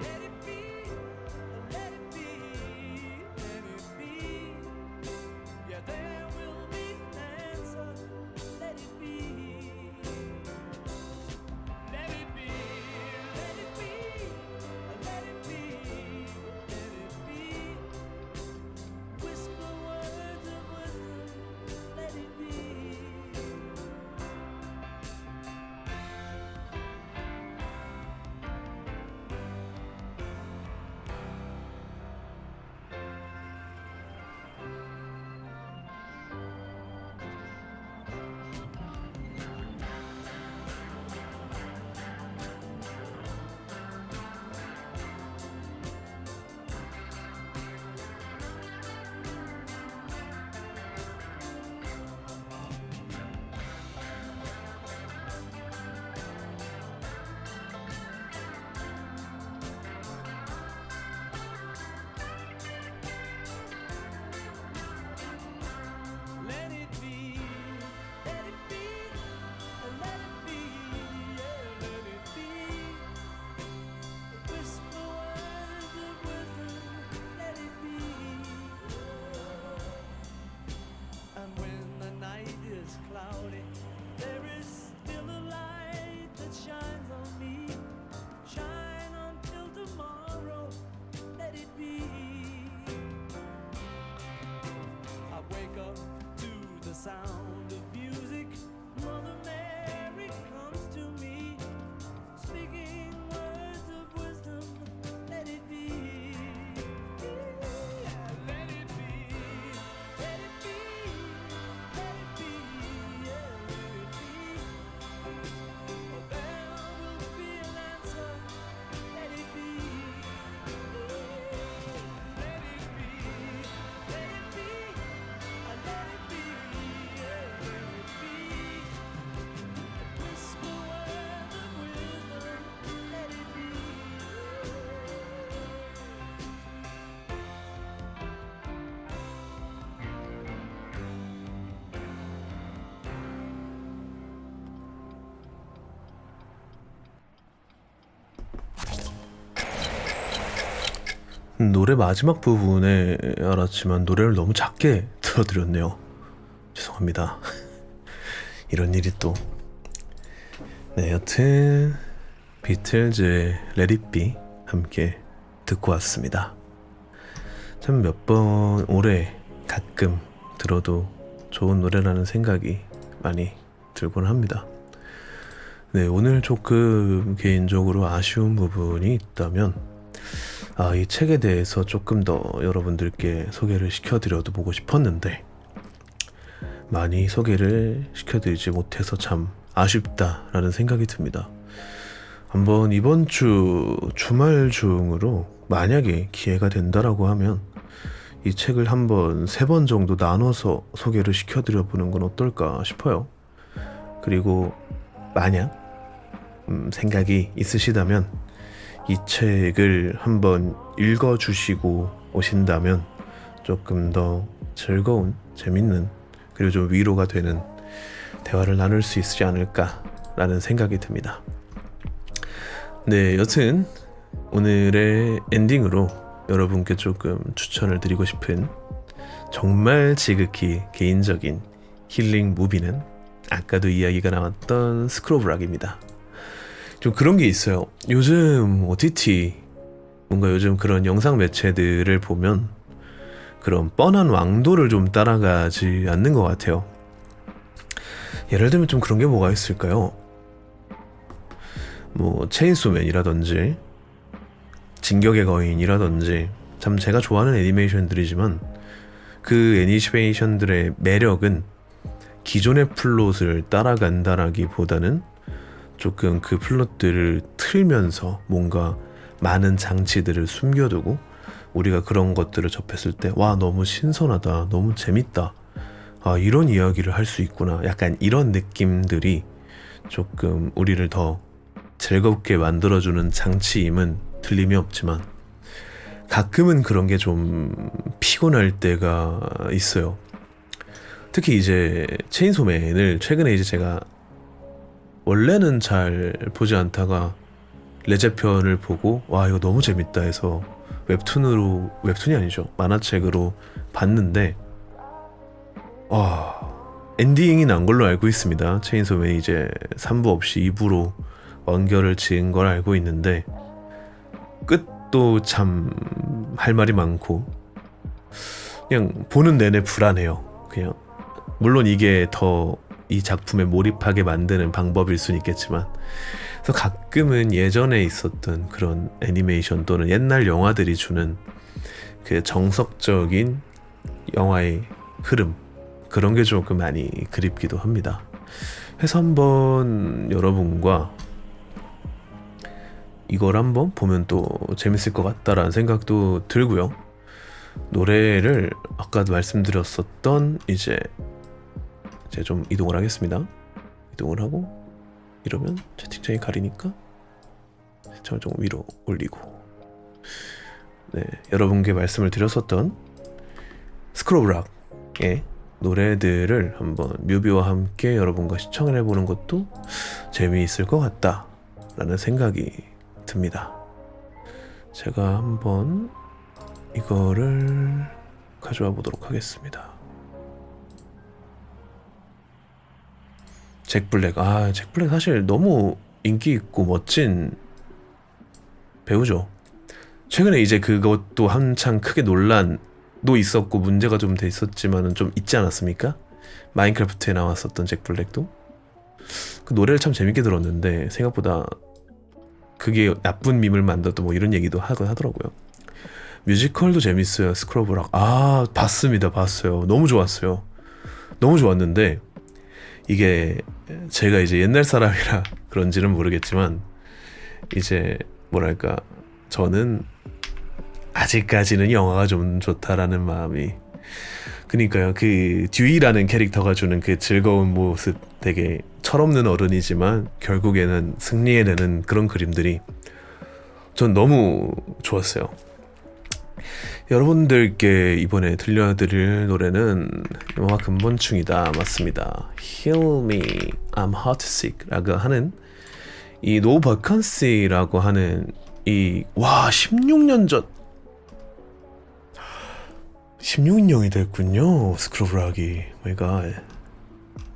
let it be, let it be, let it be. Yeah, there will be an answer, let it be. Let it be, let it be, let it be, let it be. Whisper words of wisdom, let it be. Let it be, let it be, let it be, yeah, let it be. Whisper words of wisdom, let it be. And when the night is cloudy, there is still a light that shines on me. Shine until tomorrow, let it be. I wake up to the sound of music. Mother Mary comes to me, speaking words of wisdom. Let it be. Yeah, let it be. Let it be. Let it be. Yeah, let it be. For there will be an answer. Let it be. Let it be. 노래 마지막 부분에 알았지만 노래를 너무 작게 틀어드렸네요. 죄송합니다. 이런 일이 또. 네, 여튼 비틀즈의 Let It Be 함께 듣고 왔습니다. 참 몇 번 올해 가끔 들어도 좋은 노래라는 생각이 많이 들곤 합니다. 네, 오늘 조금 개인적으로 아쉬운 부분이 있다면 이 책에 대해서 조금 더 여러분들께 소개를 시켜드려도 보고 싶었는데 많이 소개를 시켜드리지 못해서 참 아쉽다라는 생각이 듭니다. 한번 이번 주 주말 중으로 만약에 기회가 된다라고 하면 이 책을 한번 3번 정도 나눠서 소개를 시켜드려 보는 건 어떨까 싶어요. 그리고 만약 생각이 있으시다면 이 책을 한번 읽어주시고 오신다면 조금 더 즐거운, 재밌는, 그리고 좀 위로가 되는 대화를 나눌 수 있지 않을까라는 생각이 듭니다. 네, 여튼 오늘의 엔딩으로 여러분께 조금 추천을 드리고 싶은 정말 지극히 개인적인 힐링 무비는 아까도 이야기가 나왔던 스크로브락입니다. 좀 그런 게 있어요. 요즘 OTT 뭔가 요즘 그런 영상 매체들을 보면 그런 뻔한 왕도를 좀 따라가지 않는 것 같아요. 예를 들면 좀 그런 게 뭐가 있을까요? 뭐 체인소맨이라든지 진격의 거인이라든지 참 제가 좋아하는 애니메이션들이지만 그 애니메이션들의 매력은 기존의 플롯을 따라간다라기보다는 조금 그 플롯들을 틀면서 뭔가 많은 장치들을 숨겨두고 우리가 그런 것들을 접했을 때 와, 너무 신선하다, 너무 재밌다, 이런 이야기를 할 수 있구나, 약간 이런 느낌들이 조금 우리를 더 즐겁게 만들어주는 장치임은 틀림이 없지만 가끔은 그런 게 좀 피곤할 때가 있어요. 특히 이제 체인소맨을 최근에 이제 제가 원래는 잘 보지 않다가 레제편을 보고 와, 이거 너무 재밌다 해서 웹툰이 아니죠, 만화책으로 봤는데 엔딩이 난 걸로 알고 있습니다. 체인소맨이 이제 3부 없이 2부로 완결을 지은 걸 알고 있는데 끝도 참 할 말이 많고 그냥 보는 내내 불안해요. 그냥 물론 이게 더 이 작품에 몰입하게 만드는 방법일 수는 있겠지만, 그래서 가끔은 예전에 있었던 그런 애니메이션 또는 옛날 영화들이 주는 그 정석적인 영화의 흐름, 그런 게 조금 많이 그립기도 합니다. 그래서 한번 여러분과 이걸 한번 보면 또 재밌을 것 같다라는 생각도 들고요. 노래를 아까도 말씀드렸었던 이제 좀 이동을 하겠습니다. 이동을 하고 이러면 채팅창이 가리니까 채팅창을 좀 위로 올리고, 네, 여러분께 말씀을 드렸었던 스크로브락의 노래들을 한번 뮤비와 함께 여러분과 시청을 해보는 것도 재미있을 것 같다라는 생각이 듭니다. 제가 한번 이거를 가져와 보도록 하겠습니다. 잭 블랙. 잭 블랙 사실 너무 인기 있고 멋진 배우죠. 최근에 이제 그것도 한창 크게 논란도 있었고 문제가 좀 돼 있었지만은 좀 있지 않았습니까? 마인크래프트에 나왔었던 잭 블랙도 그 노래를 참 재밌게 들었는데 생각보다 그게 나쁜 밈을 만들었던 뭐 이런 얘기도 하더라고요. 뮤지컬도 재밌어요. 스크로브락. 봤어요. 너무 좋았어요. 너무 좋았는데 이게 제가 이제 옛날 사람이라 그런지는 모르겠지만 이제 뭐랄까, 저는 아직까지는 영화가 좀 좋다라는 마음이, 그러니까요, 그 듀이라는 캐릭터가 주는 그 즐거운 모습, 되게 철없는 어른이지만 결국에는 승리해내는 그런 그림들이 전 너무 좋았어요. 여러분들께 이번에 들려드릴 노래는 영화 근본충이다. 맞습니다. Heal Me, I'm Heartsick 라고 하는 이 노 버컨시라고 하는 16년 전 16인용이 됐군요. 스크로브락이. 마이 갓.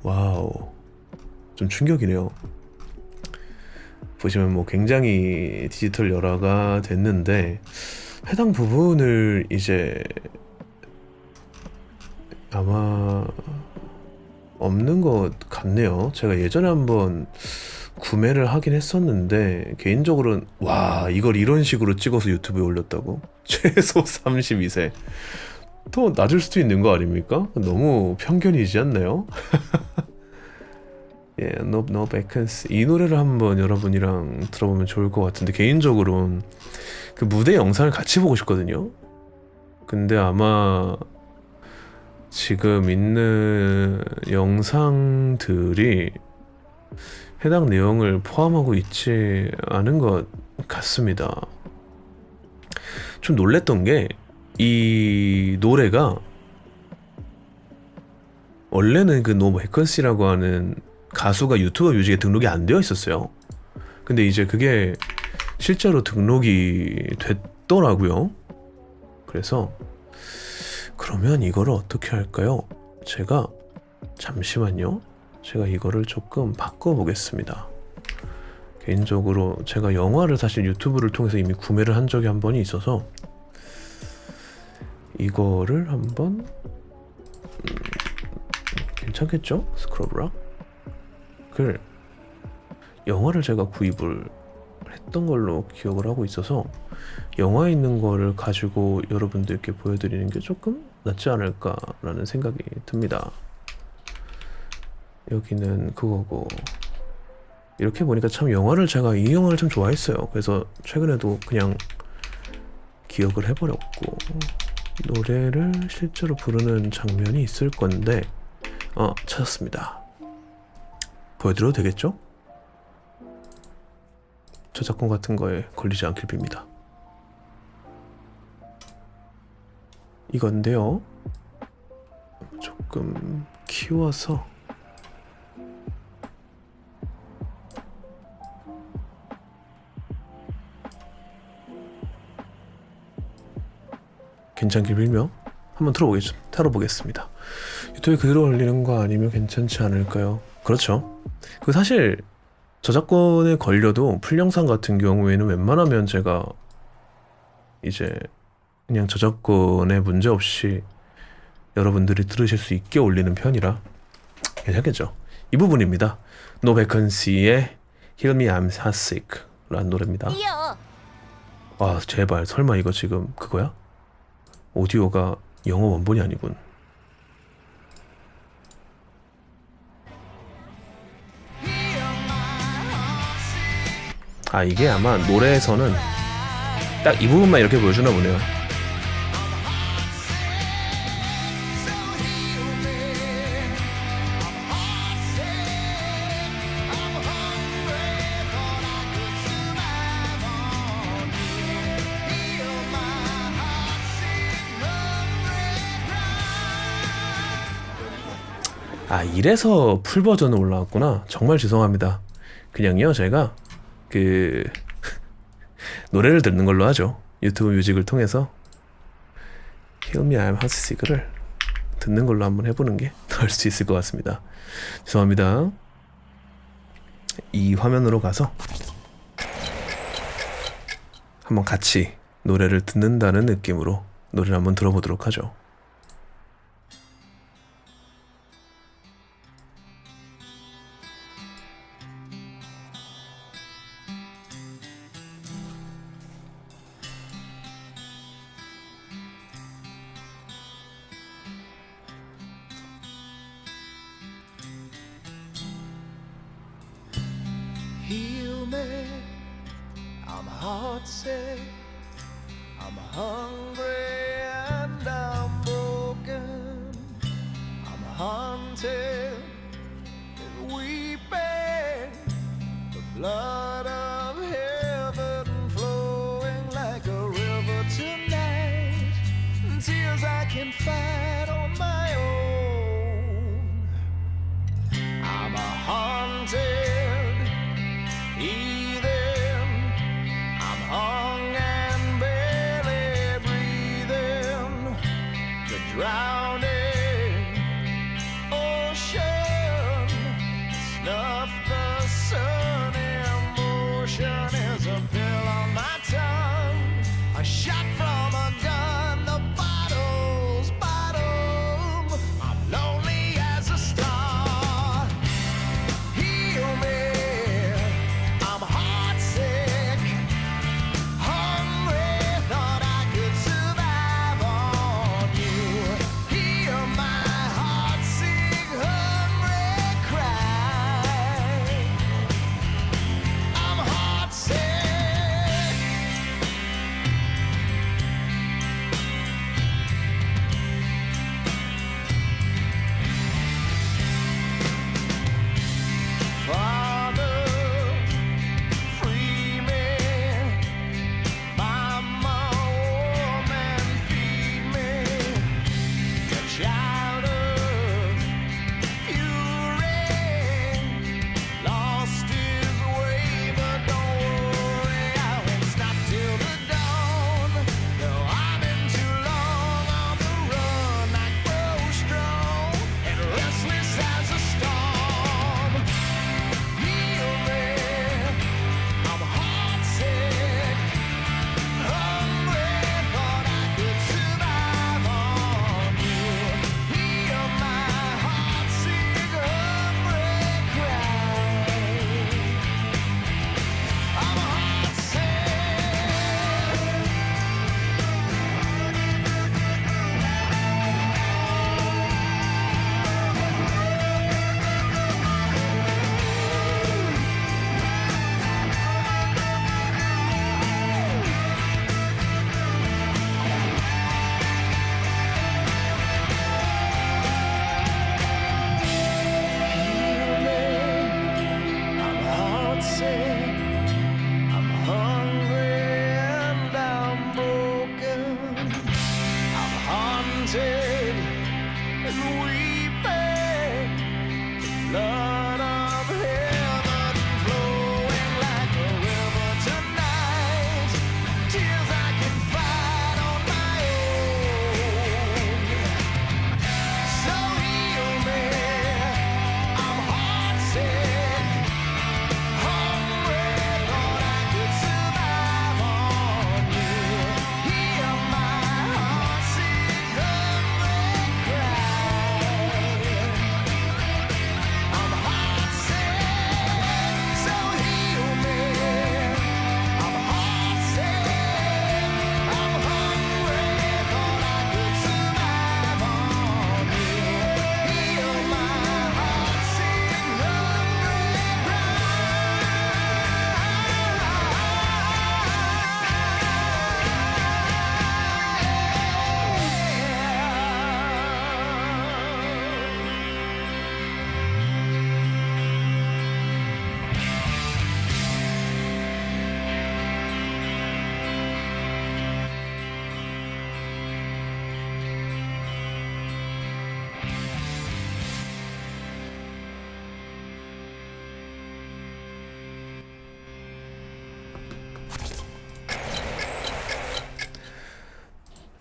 와우. 좀 충격이네요. 보시면 뭐 굉장히 디지털 열화가 됐는데 해당 부분을 이제 아마 없는 것 같네요. 제가 예전에 한번 구매를 하긴 했었는데 개인적으로는 와, 이걸 이런 식으로 찍어서 유튜브에 올렸다고? 최소 32세. 더 낮을 수도 있는 거 아닙니까? 너무 편견이지 않나요? 예, No Vacancy. 이 노래를 한번 여러분이랑 들어보면 좋을 것 같은데 개인적으로는 그 무대 영상을 같이 보고 싶거든요. 근데 아마 지금 있는 영상들이 해당 내용을 포함하고 있지 않은 것 같습니다. 좀 놀랬던 게 이 노래가 원래는 그 No Vacancy라고 하는 가수가 유튜브 뮤직에 등록이 안 되어 있었어요. 근데 이제 그게 실제로 등록이 됐더라고요. 그래서 그러면 이거를 어떻게 할까요? 제가 잠시만요. 제가 이거를 조금 바꿔보겠습니다. 개인적으로 제가 영화를 사실 유튜브를 통해서 이미 구매를 한 적이 한 번이 있어서 이거를 한번 괜찮겠죠? 스크롤락? 그 영화를 제가 구입을 했던 걸로 기억을 하고 있어서 영화에 있는 거를 가지고 여러분들께 보여드리는 게 조금 낫지 않을까라는 생각이 듭니다. 여기는 그거고 이렇게 보니까 참 영화를 제가 이 영화를 참 좋아했어요. 그래서 최근에도 그냥 기억을 해버렸고 노래를 실제로 부르는 장면이 있을 건데 찾았습니다. 보여드려도 되겠죠? 저작권 같은 거에 걸리지 않길 빕니다. 이건데요. 조금 키워서 괜찮길 빌며 한번 틀어보겠습니다. 유튜브에 그대로 올리는 거 아니면 괜찮지 않을까요? 그렇죠. 그 사실 저작권에 걸려도 풀영상 같은 경우에는 웬만하면 제가 이제 그냥 저작권에 문제 없이 여러분들이 들으실 수 있게 올리는 편이라 괜찮겠죠. 이 부분입니다. No Vacancy의 Heal Me I'm Heartsick 라는 노래입니다. 와, 제발 설마 이거 지금 그거야? 오디오가 영어 원본이 아니군. 아, 이게 아마 노래에서는 딱 이 부분만 이렇게 보여주나 보네요. 아, 이래서 풀 버전으로 올라왔구나. 정말 죄송합니다. 그냥요, 제가 그 노래를 듣는 걸로 하죠. 유튜브 뮤직을 통해서 Heal Me I'm Heartsick를 듣는 걸로 한번 해보는 게 나을 수 있을 것 같습니다. 죄송합니다. 이 화면으로 가서 한번 같이 노래를 듣는다는 느낌으로 노래를 한번 들어보도록 하죠. Heal me, I'm heartsick, I'm hungry and I'm broken, I'm haunted and weeping, the blood of heaven flowing like a river tonight, tears I can fight on my own, I'm a haunted heathen, I'm hung and barely breathing. The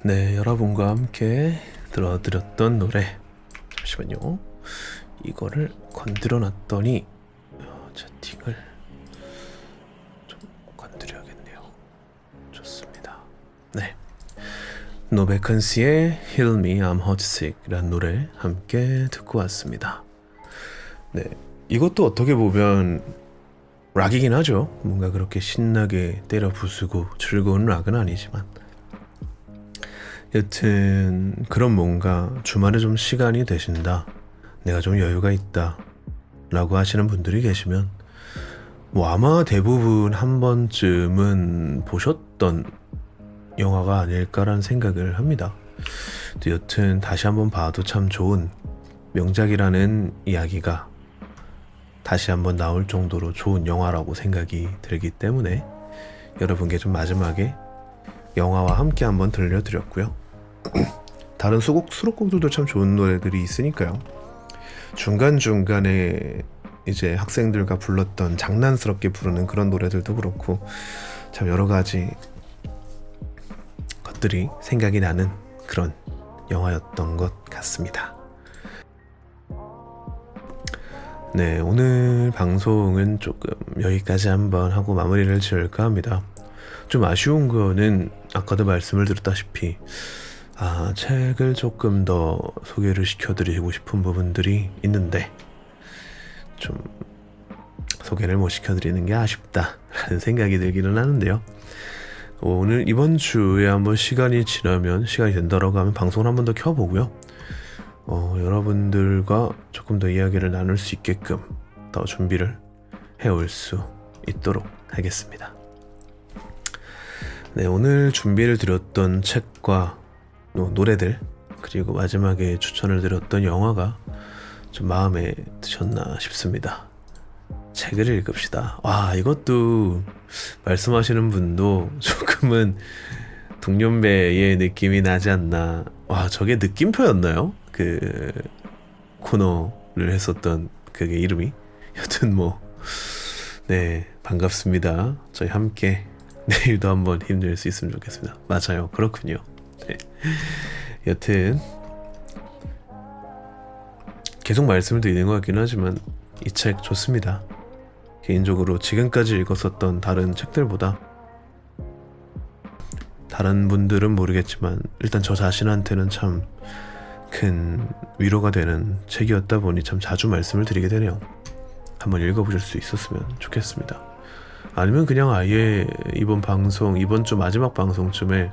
네, 여러분과 함께 들어드렸던 노래. 잠시만요. 이거를 건드려 놨더니 채팅을 좀 건드려야겠네요. 좋습니다. 네, 노베컨스의 Heal Me I'm Heartsick 라는 노래 함께 듣고 왔습니다. 네, 이것도 어떻게 보면 락이긴 하죠. 뭔가 그렇게 신나게 때려 부수고 즐거운 락은 아니지만, 여튼 그런 뭔가 주말에 좀 시간이 되신다, 내가 좀 여유가 있다 라고 하시는 분들이 계시면 뭐 아마 대부분 한 번쯤은 보셨던 영화가 아닐까라는 생각을 합니다. 여튼 다시 한번 봐도 참 좋은 명작이라는 이야기가 다시 한번 나올 정도로 좋은 영화라고 생각이 들기 때문에 여러분께 좀 마지막에 영화와 함께 한번 들려드렸고요. 다른 수록곡들도 참 좋은 노래들이 있으니까요. 중간중간에 이제 학생들과 불렀던 장난스럽게 부르는 그런 노래들도 그렇고 참 여러 가지 것들이 생각이 나는 그런 영화였던 것 같습니다. 네, 오늘 방송은 조금 여기까지 한번 하고 마무리를 지을까 합니다. 좀 아쉬운 거는 아까도 말씀을 드렸다시피 책을 조금 더 소개를 시켜드리고 싶은 부분들이 있는데 좀 소개를 못 시켜드리는 게 아쉽다라는 생각이 들기는 하는데요. 오늘 이번 주에 한번 시간이 된다라고 하면 방송을 한번 더 켜보고요. 여러분들과 조금 더 이야기를 나눌 수 있게끔 더 준비를 해올 수 있도록 하겠습니다. 네, 오늘 준비를 드렸던 책과 노래들, 그리고 마지막에 추천을 드렸던 영화가 좀 마음에 드셨나 싶습니다. 책을 읽읍시다. 와, 이것도 말씀하시는 분도 조금은 동년배의 느낌이 나지 않나. 와, 저게 느낌표였나요? 그 코너를 했었던 그게 이름이. 여튼 네, 반갑습니다. 저희 함께 내일도 한번 힘낼 수 있으면 좋겠습니다. 맞아요, 그렇군요. 네. 여튼 계속 말씀을 드리는 것 같긴 하지만 이 책 좋습니다. 개인적으로 지금까지 읽었었던 다른 책들보다, 다른 분들은 모르겠지만 일단 저 자신한테는 참 큰 위로가 되는 책이었다 보니 참 자주 말씀을 드리게 되네요. 한번 읽어보실 수 있었으면 좋겠습니다. 아니면 그냥 아예 이번 주 마지막 방송쯤에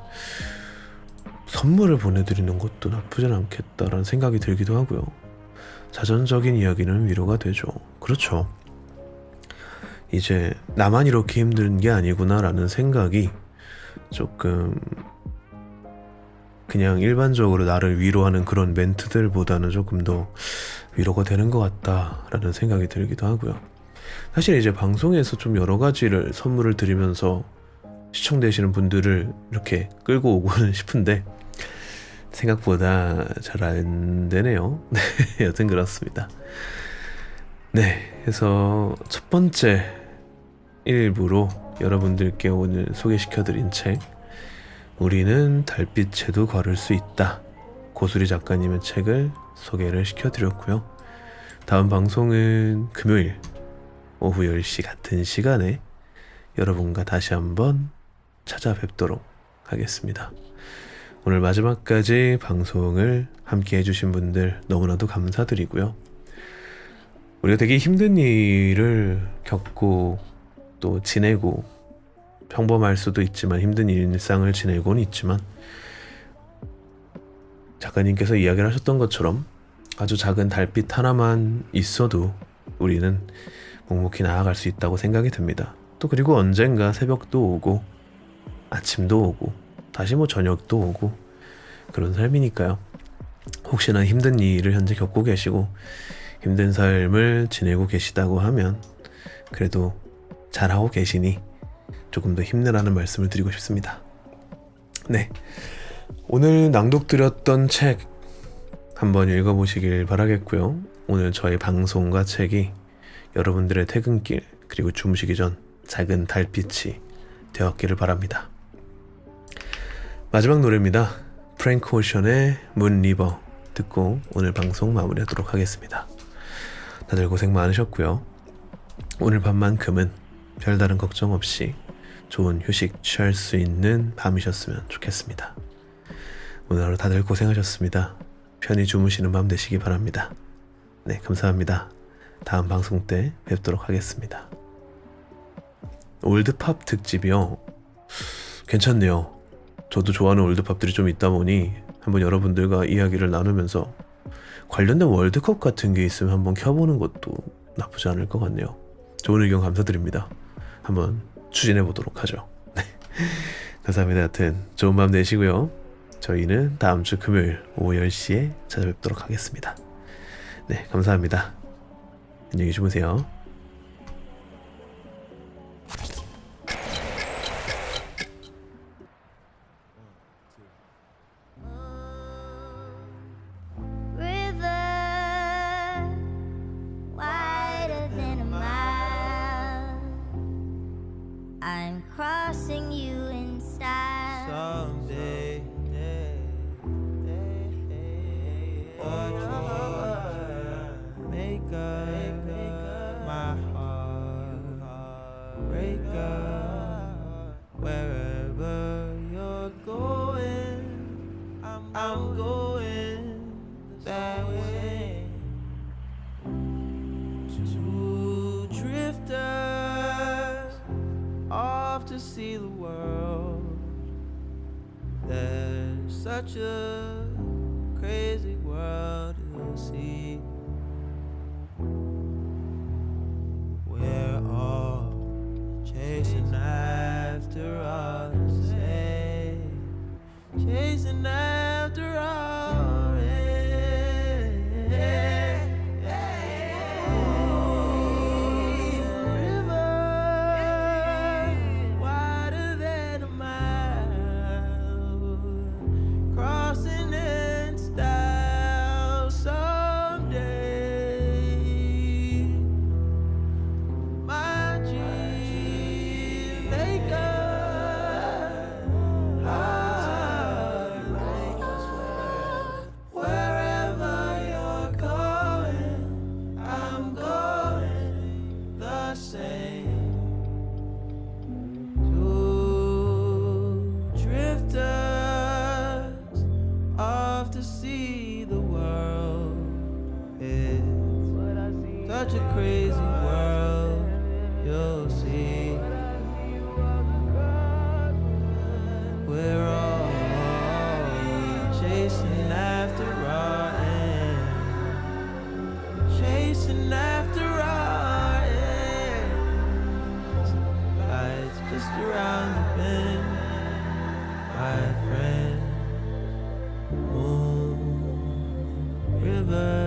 선물을 보내드리는 것도 나쁘진 않겠다라는 생각이 들기도 하고요. 자전적인 이야기는 위로가 되죠. 그렇죠. 이제 나만 이렇게 힘든 게 아니구나라는 생각이 조금 그냥 일반적으로 나를 위로하는 그런 멘트들보다는 조금 더 위로가 되는 것 같다라는 생각이 들기도 하고요. 사실 이제 방송에서 좀 여러 가지를 선물을 드리면서 시청되시는 분들을 이렇게 끌고 오고는 싶은데 생각보다 잘 안 되네요. 여튼 그렇습니다. 네, 그래서 첫 번째 일부로 여러분들께 오늘 소개시켜드린 책, 우리는 달빛에도 걸을 수 있다, 고수리 작가님의 책을 소개를 시켜드렸고요. 다음 방송은 금요일 오후 10시 같은 시간에 여러분과 다시 한번 찾아뵙도록 하겠습니다. 오늘 마지막까지 방송을 함께 해주신 분들 너무나도 감사드리고요. 우리가 되게 힘든 일을 겪고 또 지내고, 평범할 수도 있지만 힘든 일상을 지내고는 있지만, 작가님께서 이야기를 하셨던 것처럼 아주 작은 달빛 하나만 있어도 우리는 묵묵히 나아갈 수 있다고 생각이 듭니다. 또 그리고 언젠가 새벽도 오고 아침도 오고 다시 저녁도 오고 그런 삶이니까요. 혹시나 힘든 일을 현재 겪고 계시고 힘든 삶을 지내고 계시다고 하면 그래도 잘하고 계시니 조금 더 힘내라는 말씀을 드리고 싶습니다. 네, 오늘 낭독드렸던 책 한번 읽어보시길 바라겠고요. 오늘 저희 방송과 책이 여러분들의 퇴근길 그리고 주무시기 전 작은 달빛이 되었기를 바랍니다. 마지막 노래입니다. 프랭크 오션의 문 리버 듣고 오늘 방송 마무리하도록 하겠습니다. 다들 고생 많으셨고요. 오늘 밤만큼은 별다른 걱정 없이 좋은 휴식 취할 수 있는 밤이셨으면 좋겠습니다. 오늘 하루 다들 고생하셨습니다. 편히 주무시는 밤 되시기 바랍니다. 네, 감사합니다. 다음 방송 때 뵙도록 하겠습니다. 올드팝 특집이요. 괜찮네요. 저도 좋아하는 올드팝들이 좀 있다 보니 한번 여러분들과 이야기를 나누면서 관련된 월드컵 같은 게 있으면 한번 켜보는 것도 나쁘지 않을 것 같네요. 좋은 의견 감사드립니다. 한번 추진해 보도록 하죠. 네. 감사합니다. 여튼 좋은 밤 되시고요. 저희는 다음 주 금요일 오후 10시에 찾아뵙도록 하겠습니다. 네, 감사합니다. 안녕히 주무세요. River wider than a mile. I'm crossing you in style. Someday, make up my heart, break up wherever you're going. I'm going that way. Two drifters off to see the world. There's such a crazy world to see. We're all chasing after us, hey, chasing after us, hey, river wider than a mile, crossing in style someday. My dream maker, wherever you're going, I'm going the same. Two drifters off to see the world. It's such a crazy world, you'll see. We're all chasing after our end, chasing after our ends. Life's just around the bend, my friend. Moon, river,